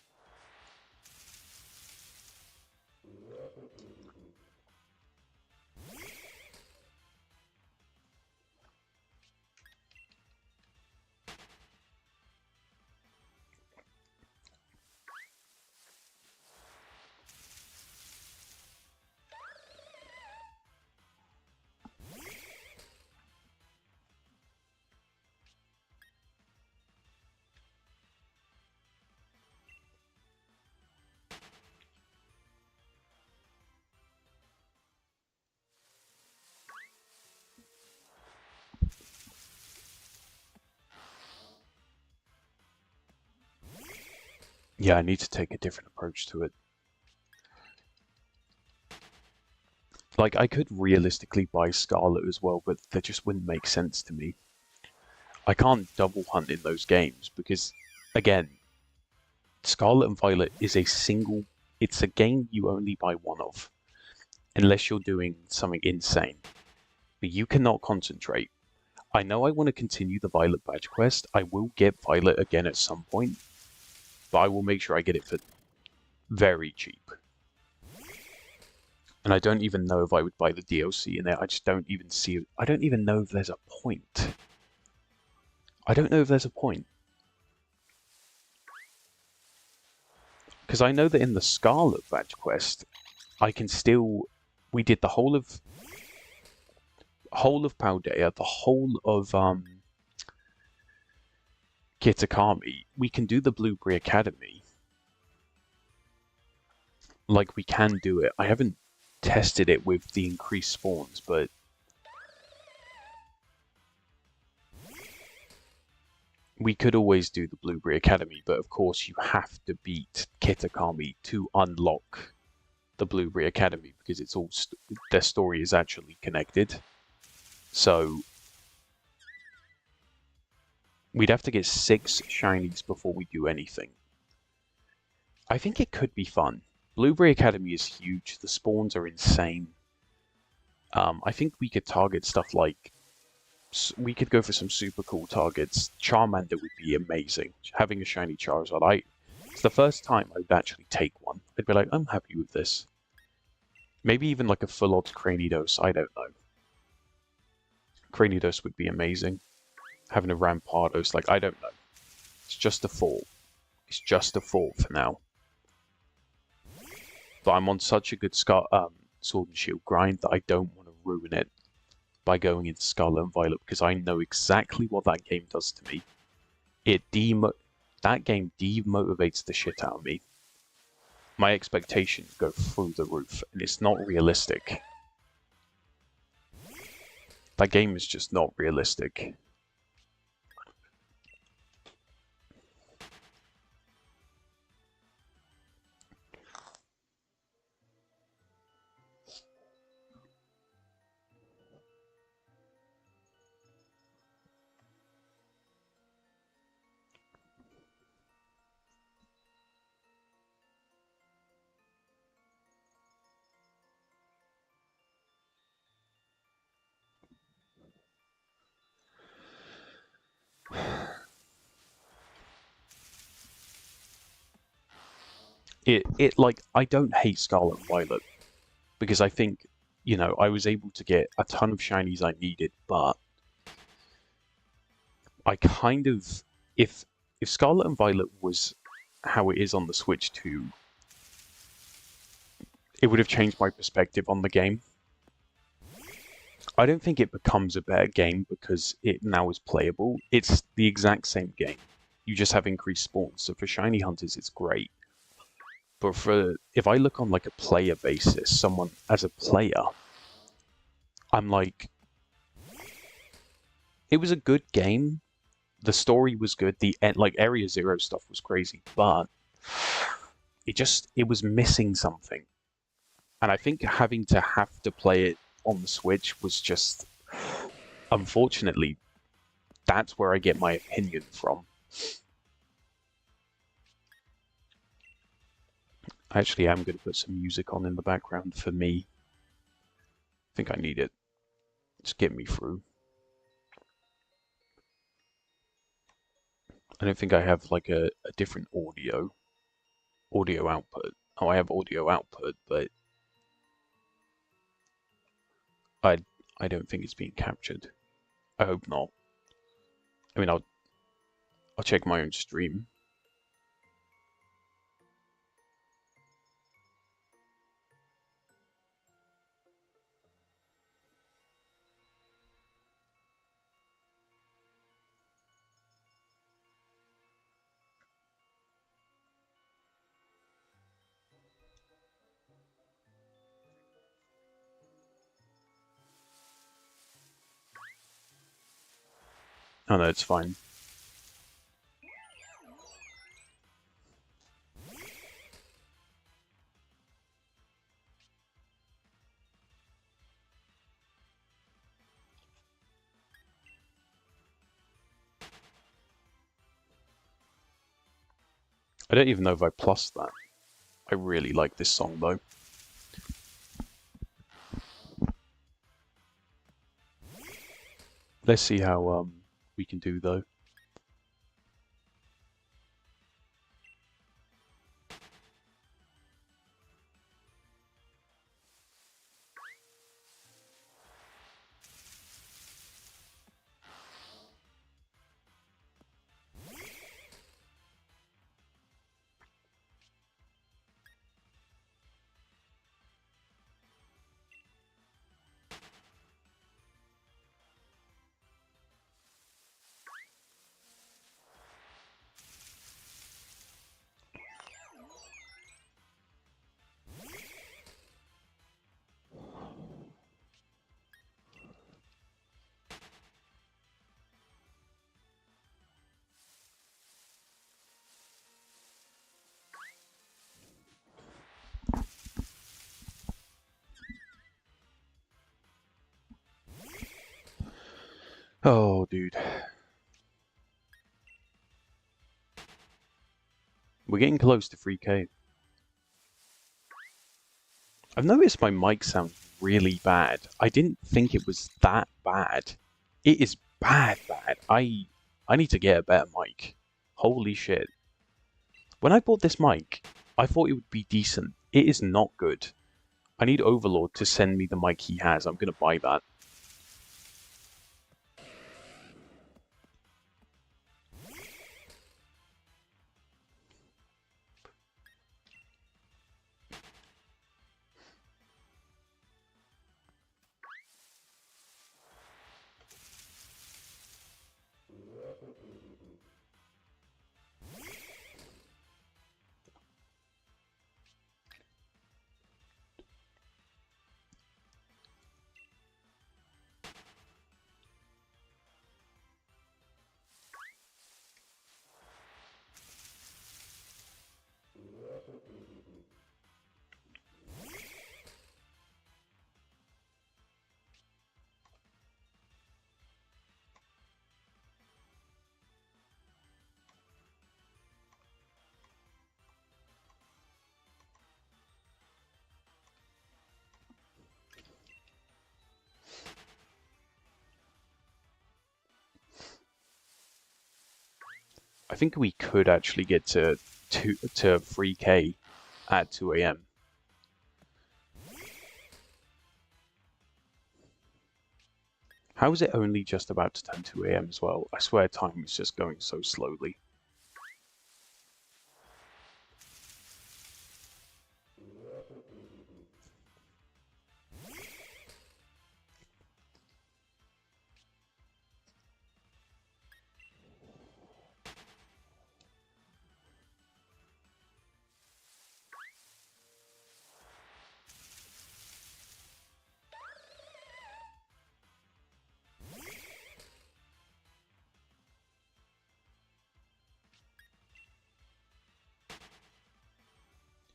Yeah, I need to take a different approach to it. Like, I could realistically buy Scarlet as well, but that just wouldn't make sense to me. I can't double hunt in those games because, again, Scarlet and Violet is it's a game you only buy 1 of, unless you're doing something insane. But you cannot concentrate. I know I want to continue the Violet Badge quest. I will get Violet again at some point, but I will make sure I get it for very cheap. And I don't even know if I would buy the DLC in it. I just don't even see it. I don't even know if there's a point. I don't know if there's a point. Because I know that in the Scarlet Badge quest, I can still... We did the whole of Paldea, the whole of Kitakami. We can do the Blueberry Academy. Like, we can do it. I haven't tested it with the increased spawns, but we could always do the Blueberry Academy, but of course you have to beat Kitakami to unlock the Blueberry Academy because it's all their story is actually connected. So we'd have to get 6 shinies before we do anything. I think it could be fun. Blueberry Academy is huge. The spawns are insane. I think we could target stuff like... We could go for some super cool targets. Charmander would be amazing. Having a shiny Charizard. It's the first time I would actually take one. I'd be like, I'm happy with this. Maybe even like a full odds Cranidos. I don't know. Cranidos would be amazing. Having a Rampardos, like, I don't know. It's just a fall. It's just a fall for now. But I'm on such a good Sword and Shield grind that I don't want to ruin it by going into Scarlet and Violet because I know exactly what that game does to me. That game demotivates the shit out of me. My expectations go through the roof, and it's not realistic. That game is just not realistic. Like, I don't hate Scarlet and Violet because I think, you know, I was able to get a ton of shinies I needed, but I kind of, if Scarlet and Violet was how it is on the Switch 2, it would have changed my perspective on the game. I don't think it becomes a better game because it now is playable. It's the exact same game. You just have increased spawns. So for shiny hunters, it's great. But if I look on like a player basis, someone as a player, I'm like, it was a good game. The story was good. The like Area Zero stuff was crazy, but it was missing something. And I think having to play it on the Switch was just, unfortunately, that's where I get my opinion from. I actually am going to put some music on in the background for me. I think I need it. Just get me through. I don't think I have like a different audio output. Oh, I have audio output, but I don't think it's being captured. I hope not. I mean, I'll check my own stream. Oh no, it's fine. I don't even know if I plussed that. I really like this song though. Let's see how we can do though. Oh, dude. We're getting close to 3K. I've noticed my mic sounds really bad. I didn't think it was that bad. It is bad, bad. I need to get a better mic. Holy shit. When I bought this mic, I thought it would be decent. It is not good. I need Overlord to send me the mic he has. I'm gonna buy that. I think we could actually get to 3K at 2 a.m. How is it only just about to turn 2 a.m. as well? I swear time is just going so slowly.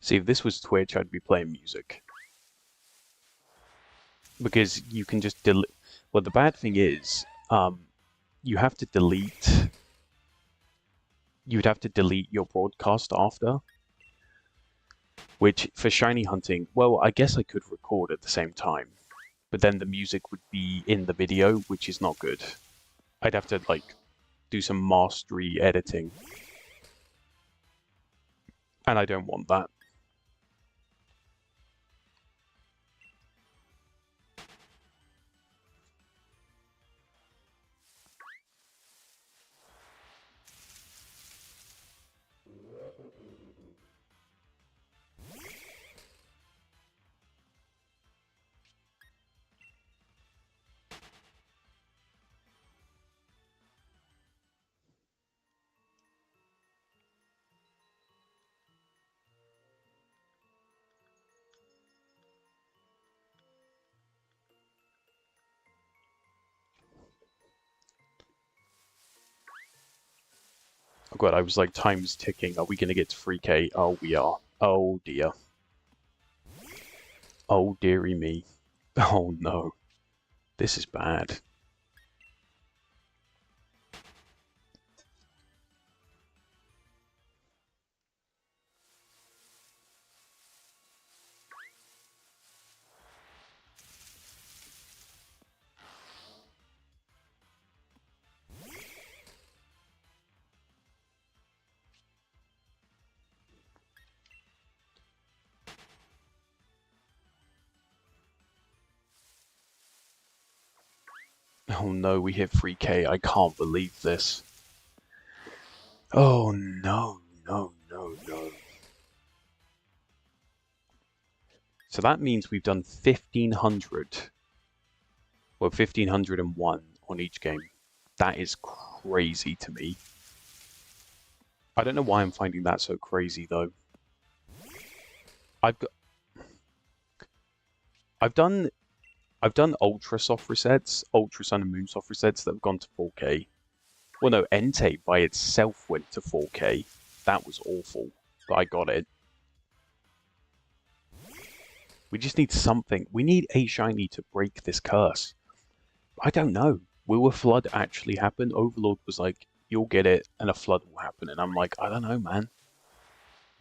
See, if this was Twitch, I'd be playing music. Because you can just delete... Well, the bad thing is, you have to delete... You'd have to delete your broadcast after. Which, for shiny hunting, well, I guess I could record at the same time. But then the music would be in the video, which is not good. I'd have to, like, do some mastery editing. And I don't want that. Oh god, I was like, time's ticking. Are we gonna get to 3K? Oh, we are. Oh dear. Oh dearie me. Oh no. This is bad. Oh no, we hit 3K. I can't believe this. Oh no, no, no, no. So that means we've done 1500. Well, 1501 on each game. That is crazy to me. I don't know why I'm finding that so crazy though. I've got, I've done ultra soft resets, ultra sun and moon soft resets that have gone to 4K. Well, no, Entei by itself went to 4K. That was awful, but I got it. We just need something. We need a shiny to break this curse. I don't know. will a flood actually happen? Overlord was like, you'll get it and a flood will happen. And I'm like, I don't know, man.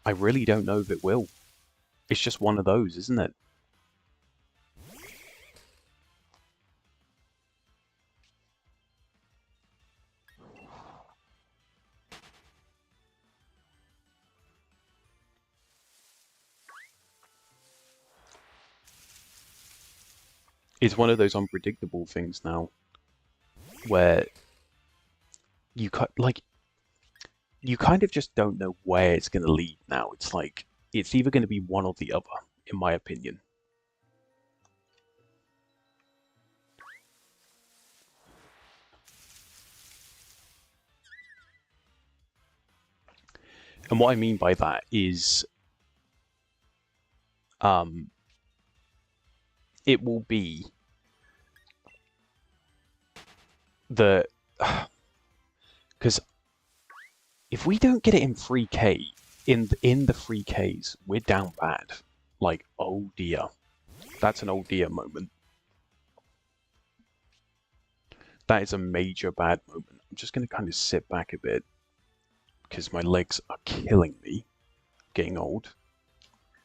I really don't know if it will. It's just one of those, isn't it? It's one of those unpredictable things now where like you kind of just don't know where it's going to lead now. It's like it's either going to be one or the other, in my opinion. And what I mean by that is um, it will be the because if we don't get it in 3K in the 3Ks, we're down bad. Like, oh dear, that's an oh dear moment. That is a major bad moment. I'm just going to kind of sit back a bit because my legs are killing me. Getting old.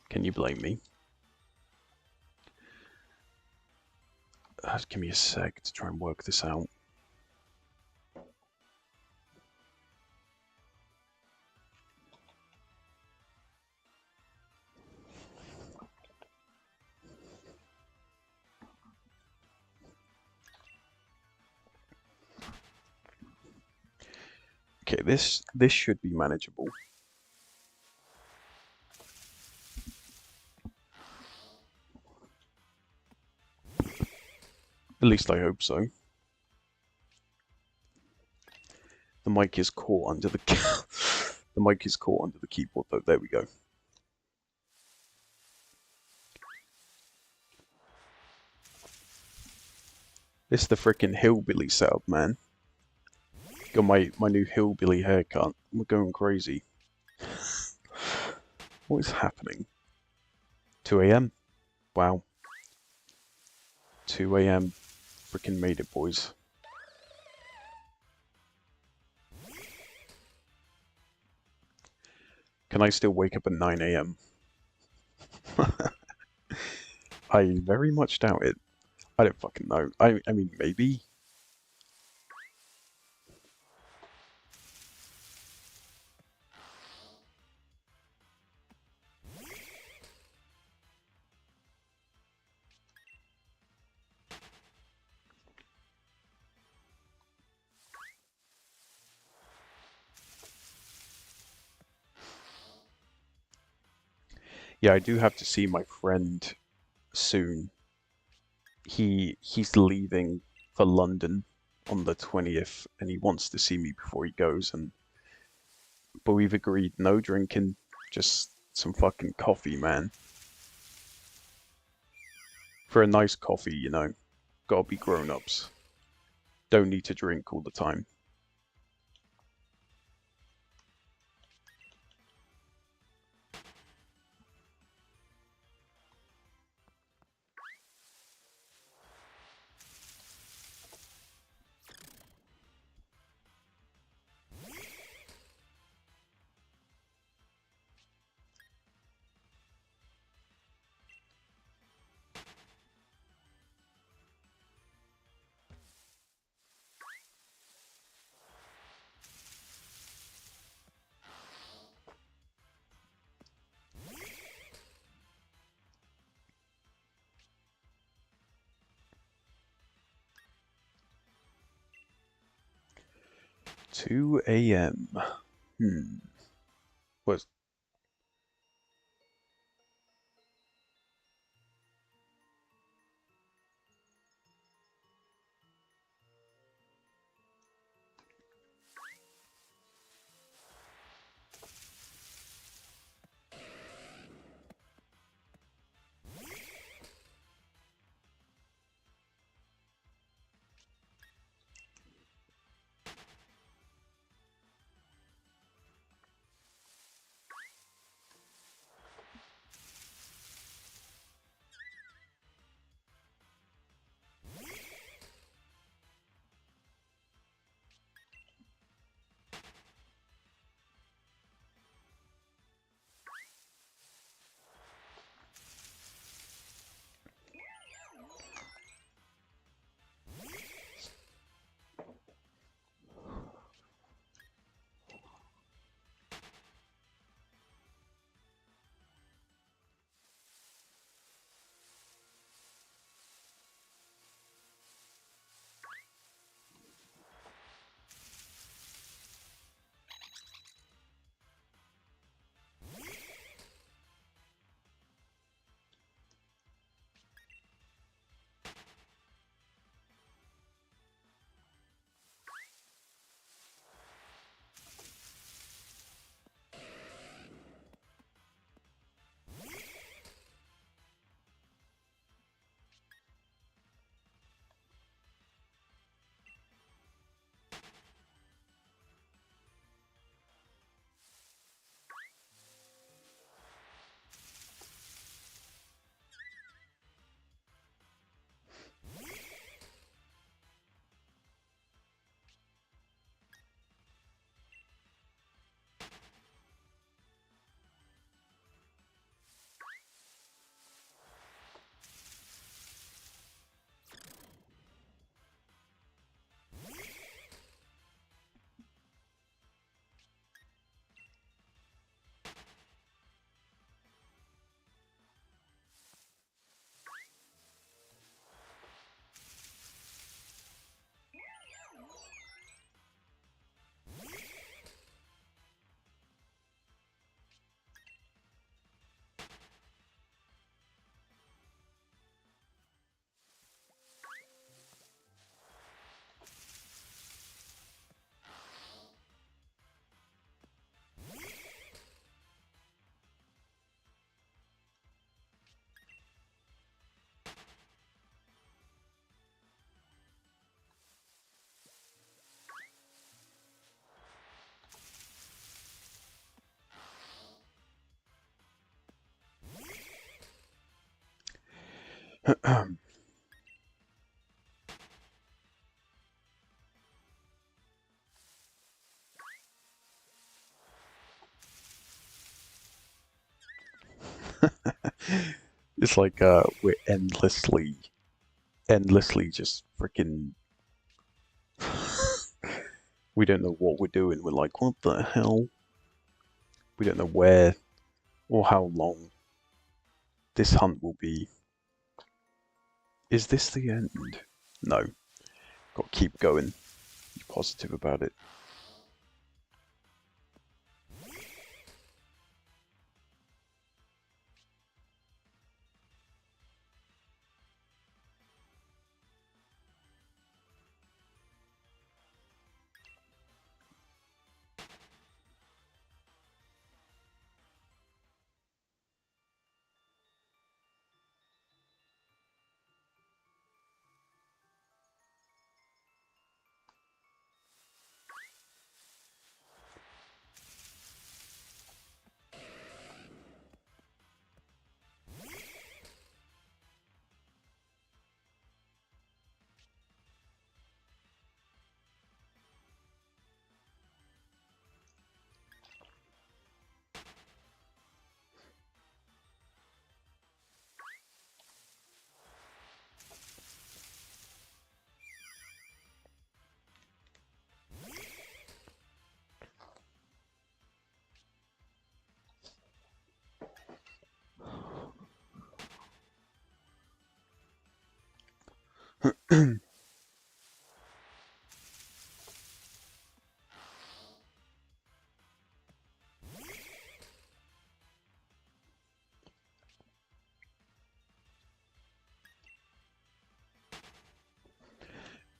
Can you blame me? Give me a sec to try and work this out. Okay, this should be manageable. At least I hope so. The mic is caught under the the mic is caught under the keyboard though. There we go. This is the freaking hillbilly setup, man. Got my new hillbilly haircut. We're going crazy. What is happening? 2 a.m. Wow. 2 a.m. Freaking made it, boys. Can I still wake up at 9 a.m.? I very much doubt it. I don't fucking know. I mean, maybe. Yeah, I do have to see my friend soon. He's leaving for London on the 20th, and he wants to see me before he goes. But we've agreed no drinking, just some fucking coffee, man. For a nice coffee, you know. Gotta be grown-ups. Don't need to drink all the time. Two a.m. Was It's like we're endlessly just freaking. We don't know what we're doing. We're like, what the hell? We don't know where or how long this hunt will be. Is this the end? No. Got to keep going. Be positive about it.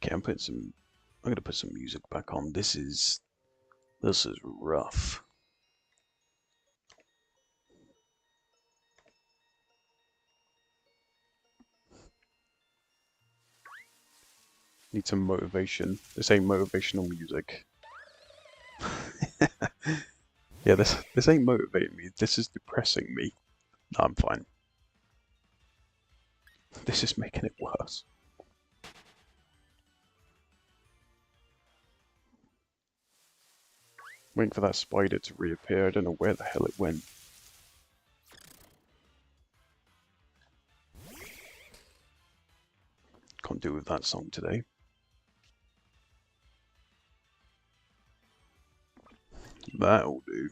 Okay, I'm gonna put some music back on. This is rough. Need some motivation. This ain't motivational music. Yeah, this ain't motivating me. This is depressing me. No, I'm fine. This is making it worse. Waiting for that spider to reappear. I don't know where the hell it went. Can't do with that song today. That'll do.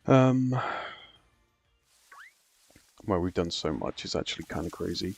Um, well, we've done so much. It's actually kind of crazy.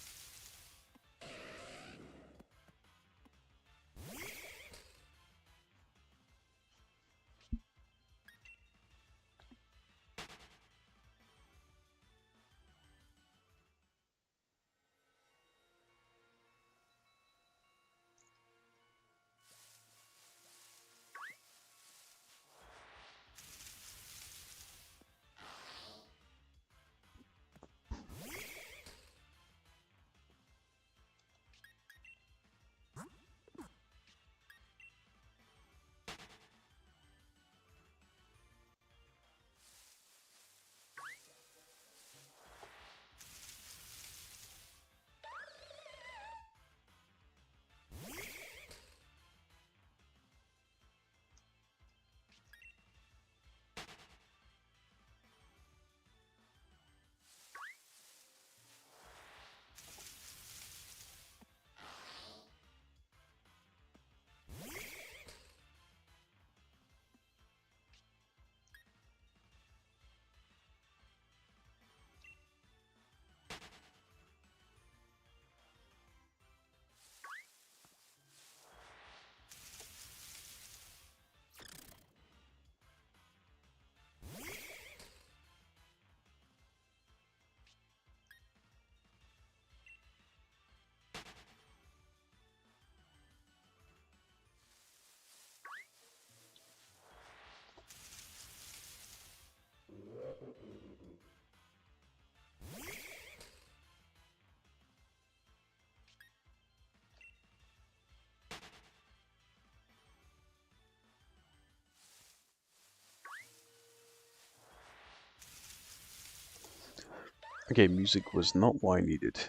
Okay, music was not what I needed,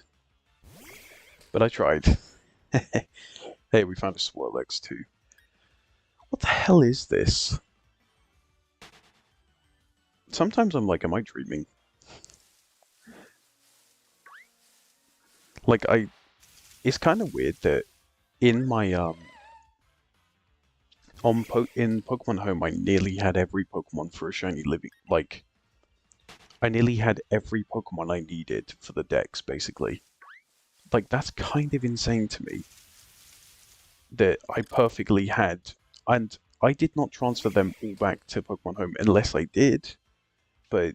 but I tried. Hey, we found a Swirlex too. What the hell is this? Sometimes I'm like, am I dreaming? Like it's kind of weird that in my in Pokemon Home, I nearly had every Pokemon for a shiny living. Like I nearly had every Pokemon I needed for the decks, basically. Like that's kind of insane to me that I perfectly had, and I did not transfer them all back to Pokemon Home unless I did. But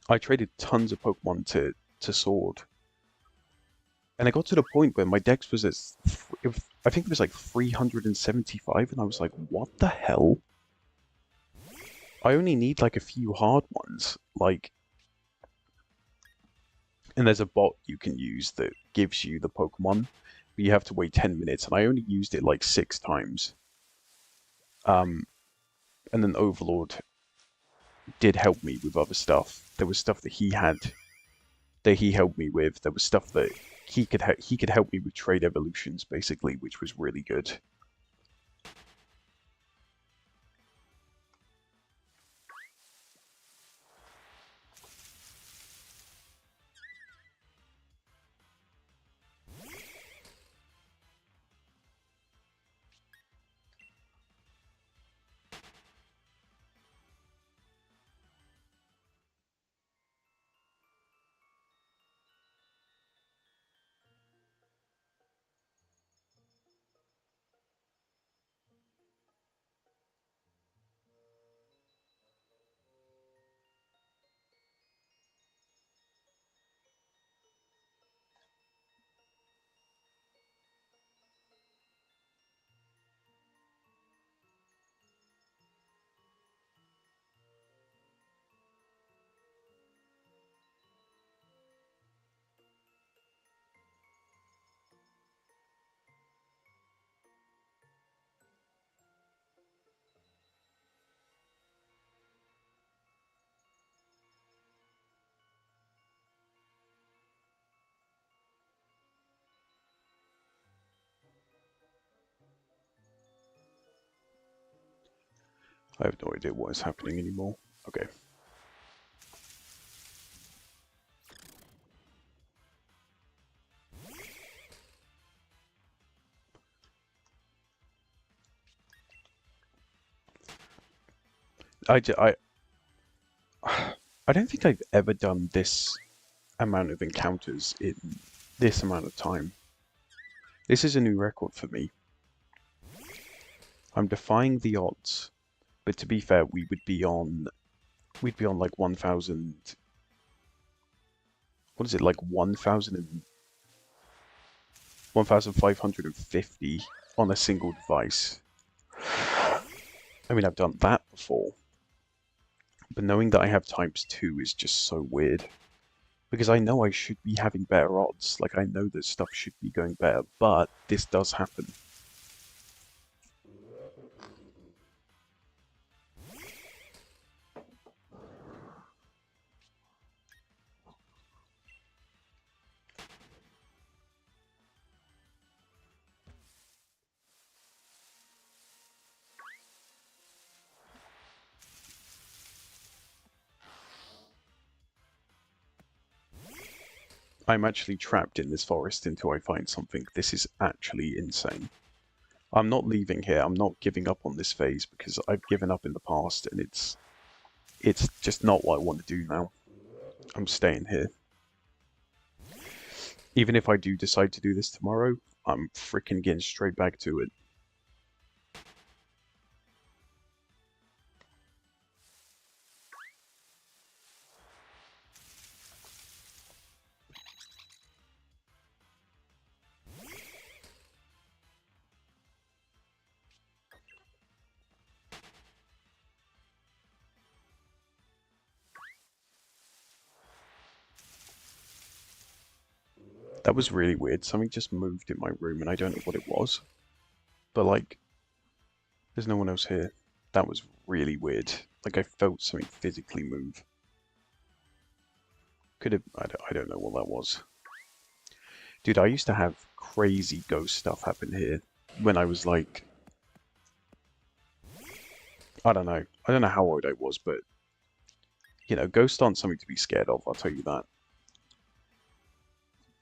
I traded tons of Pokemon to Sword, and I got to the point where my dex was I think it was like 375, and I was like, what the hell? I only need like a few hard ones, like, and there's a bot you can use that gives you the Pokemon, but you have to wait 10 minutes, and I only used it like 6 times. Um, and then Overlord did help me with other stuff. There was stuff that he had that he helped me with. There was stuff that he could help me with trade evolutions, basically, which was really good. I have no idea what is happening anymore. Okay. I I don't think I've ever done this amount of encounters in this amount of time. This is a new record for me. I'm defying the odds, but to be fair, we'd be on like 1,000. What is it like 1,550 on a single device? I mean, I've done that before, but knowing that I have times 2 is just so weird. Because I know I should be having better odds. Like, I know that stuff should be going better, but this does happen. I'm actually trapped in this forest until I find something. This is actually insane. I'm not leaving here. I'm not giving up on this phase because I've given up in the past and it's just not what I want to do now. I'm staying here. Even if I do decide to do this tomorrow, I'm freaking getting straight back to it. That was really weird. Something just moved in my room and I don't know what it was. But like, there's no one else here. That was really weird. Like I felt something physically move. Could have, I don't know what that was. Dude, I used to have crazy ghost stuff happen here when I was like, I don't know. I don't know how old I was, but ghosts aren't something to be scared of, I'll tell you that.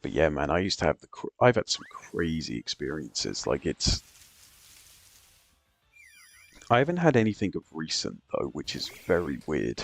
But yeah, man, I used to have I've had some crazy experiences. Like I haven't had anything of recent though, which is very weird.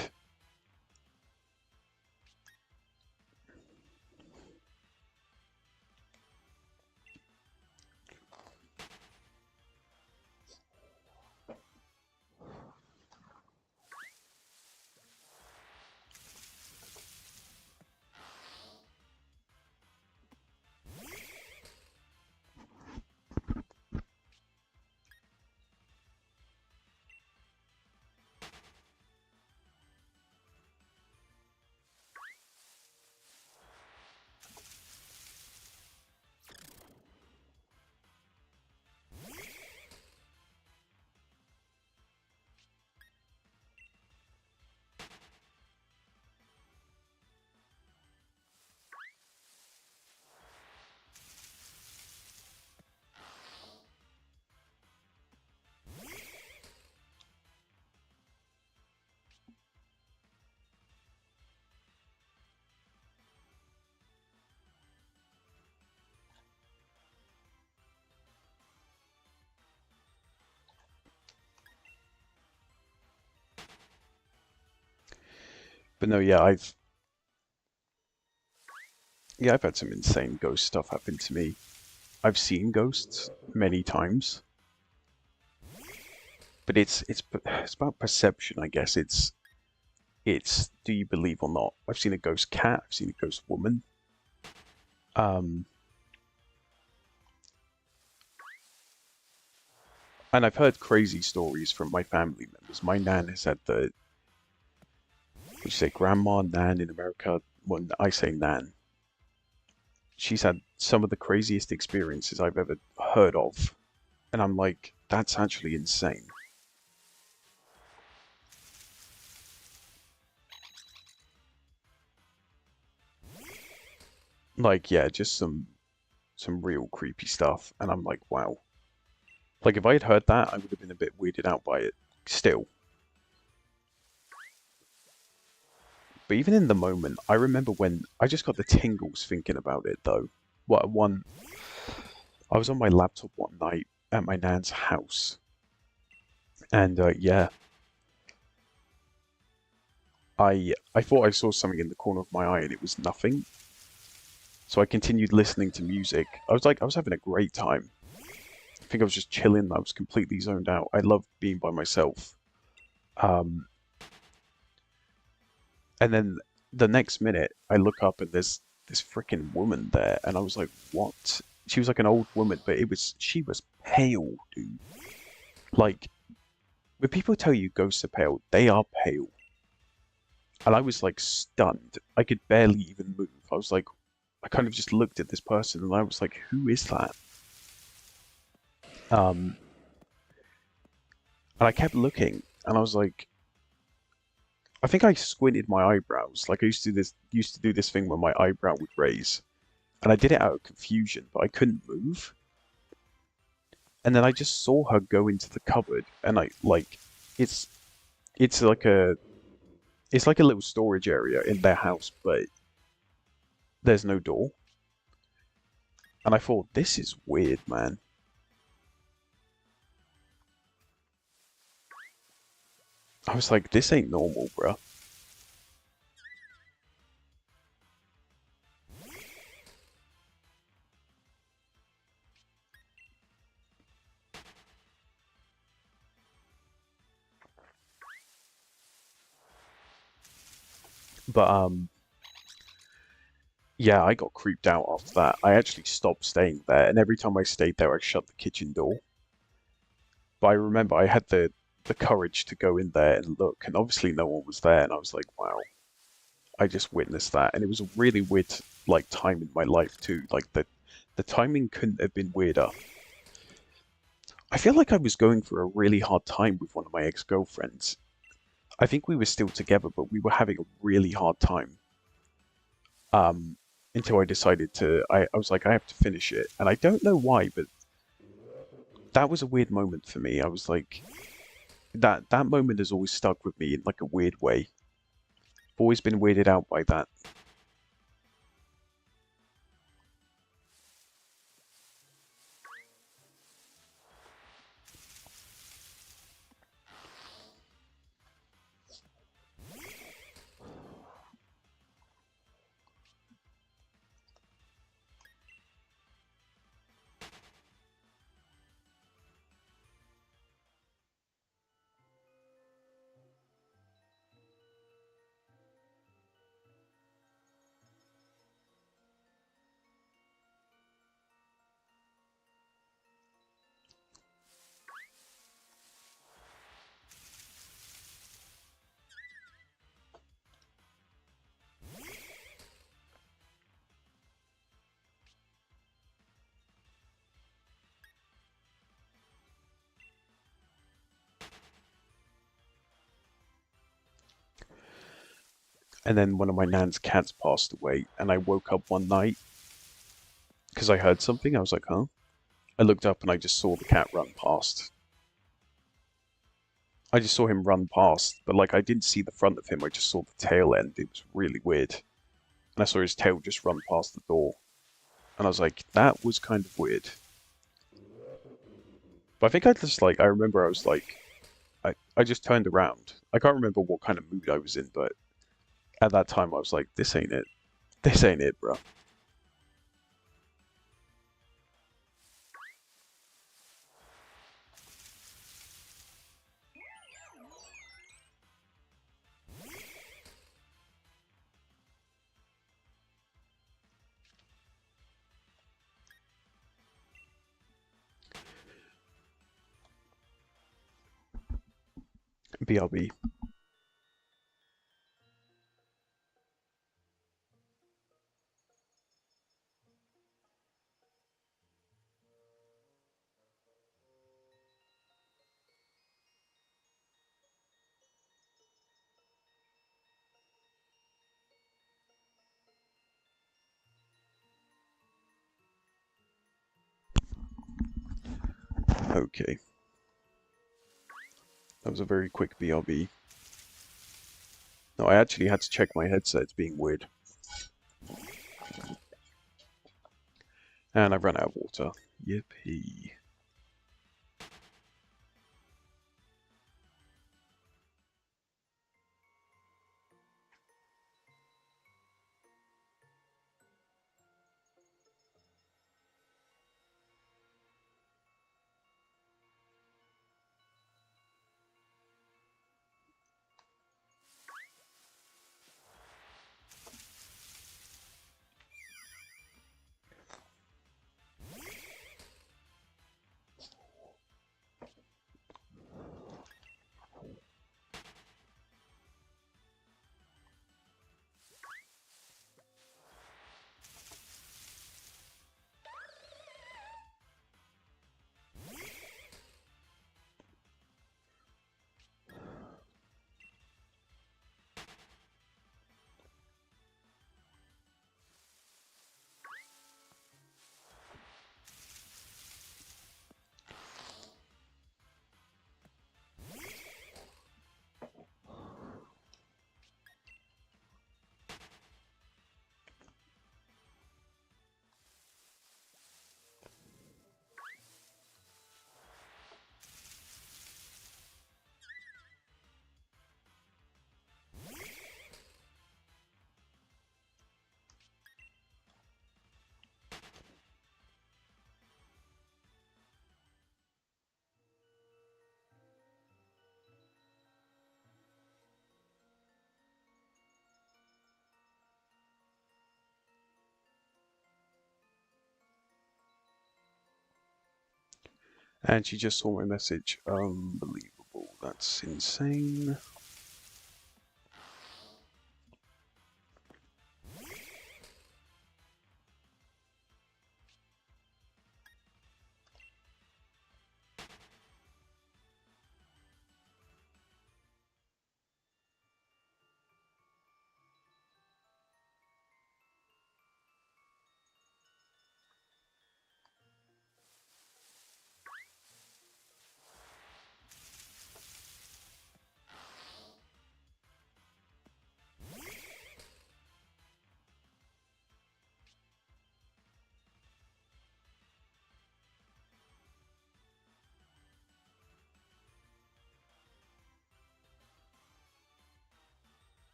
But no, I've had some insane ghost stuff happen to me. I've seen ghosts many times, but it's about perception, I guess. It's do you believe or not? I've seen a ghost cat, I've seen a ghost woman. Um, and I've heard crazy stories from my family members. My nan has had would you say grandma, nan in America? When I say nan, she's had some of the craziest experiences I've ever heard of. And I'm like, that's actually insane. Like, yeah, just some real creepy stuff. And I'm like, wow. Like, if I had heard that, I would have been a bit weirded out by it still. But even in the moment, I remember when I just got the tingles thinking about it, though. I was on my laptop one night at my nan's house, and yeah, I thought I saw something in the corner of my eye, and it was nothing. So I continued listening to music. I was having a great time. I think I was just chilling. I was completely zoned out. I love being by myself. Um, and then the next minute, I look up and there's this freaking woman there, and I was like, "What?" She was like an old woman, but she was pale, dude. Like when people tell you ghosts are pale, they are pale. And I was like stunned. I could barely even move. I was like, I kind of just looked at this person and I was like, who is that? Um, and I kept looking and I was like, I think I squinted my eyebrows. Like I used to do this thing where my eyebrow would raise. And I did it out of confusion, but I couldn't move. And then I just saw her go into the cupboard and it's it's like a it's like a little storage area in their house, but there's no door. And I thought, this is weird, man. I was like, this ain't normal, bruh. But yeah, I got creeped out after that. I actually stopped staying there, and every time I stayed there, I shut the kitchen door. But I remember I had the courage to go in there and look, and obviously no one was there, and I was like, wow, I just witnessed that, and it was a really weird like time in my life too. Like the timing couldn't have been weirder. I feel like I was going through a really hard time with one of my ex-girlfriends. I think we were still together, but we were having a really hard time. Um, until I decided to, I was like, I have to finish it, and I don't know why, but that was a weird moment for me. I was like, that moment has always stuck with me in like a weird way. I've always been weirded out by that. And then one of my nan's cats passed away, and I woke up one night because I heard something. I was like, huh? I looked up and I just saw the cat run past. I just saw him run past, but like I didn't see the front of him, I just saw the tail end. It was really weird. And I saw his tail just run past the door. And I was like, that was kind of weird. But I think I just like, I remember I was like, I just turned around. I can't remember what kind of mood I was in, but at that time I was like, this ain't it. This ain't it, bro. BRB. Okay. That was a very quick BRB. No, I actually had to check my headset. It's being weird. And I've run out of water. Yippee. And she just saw my message. Unbelievable. That's insane.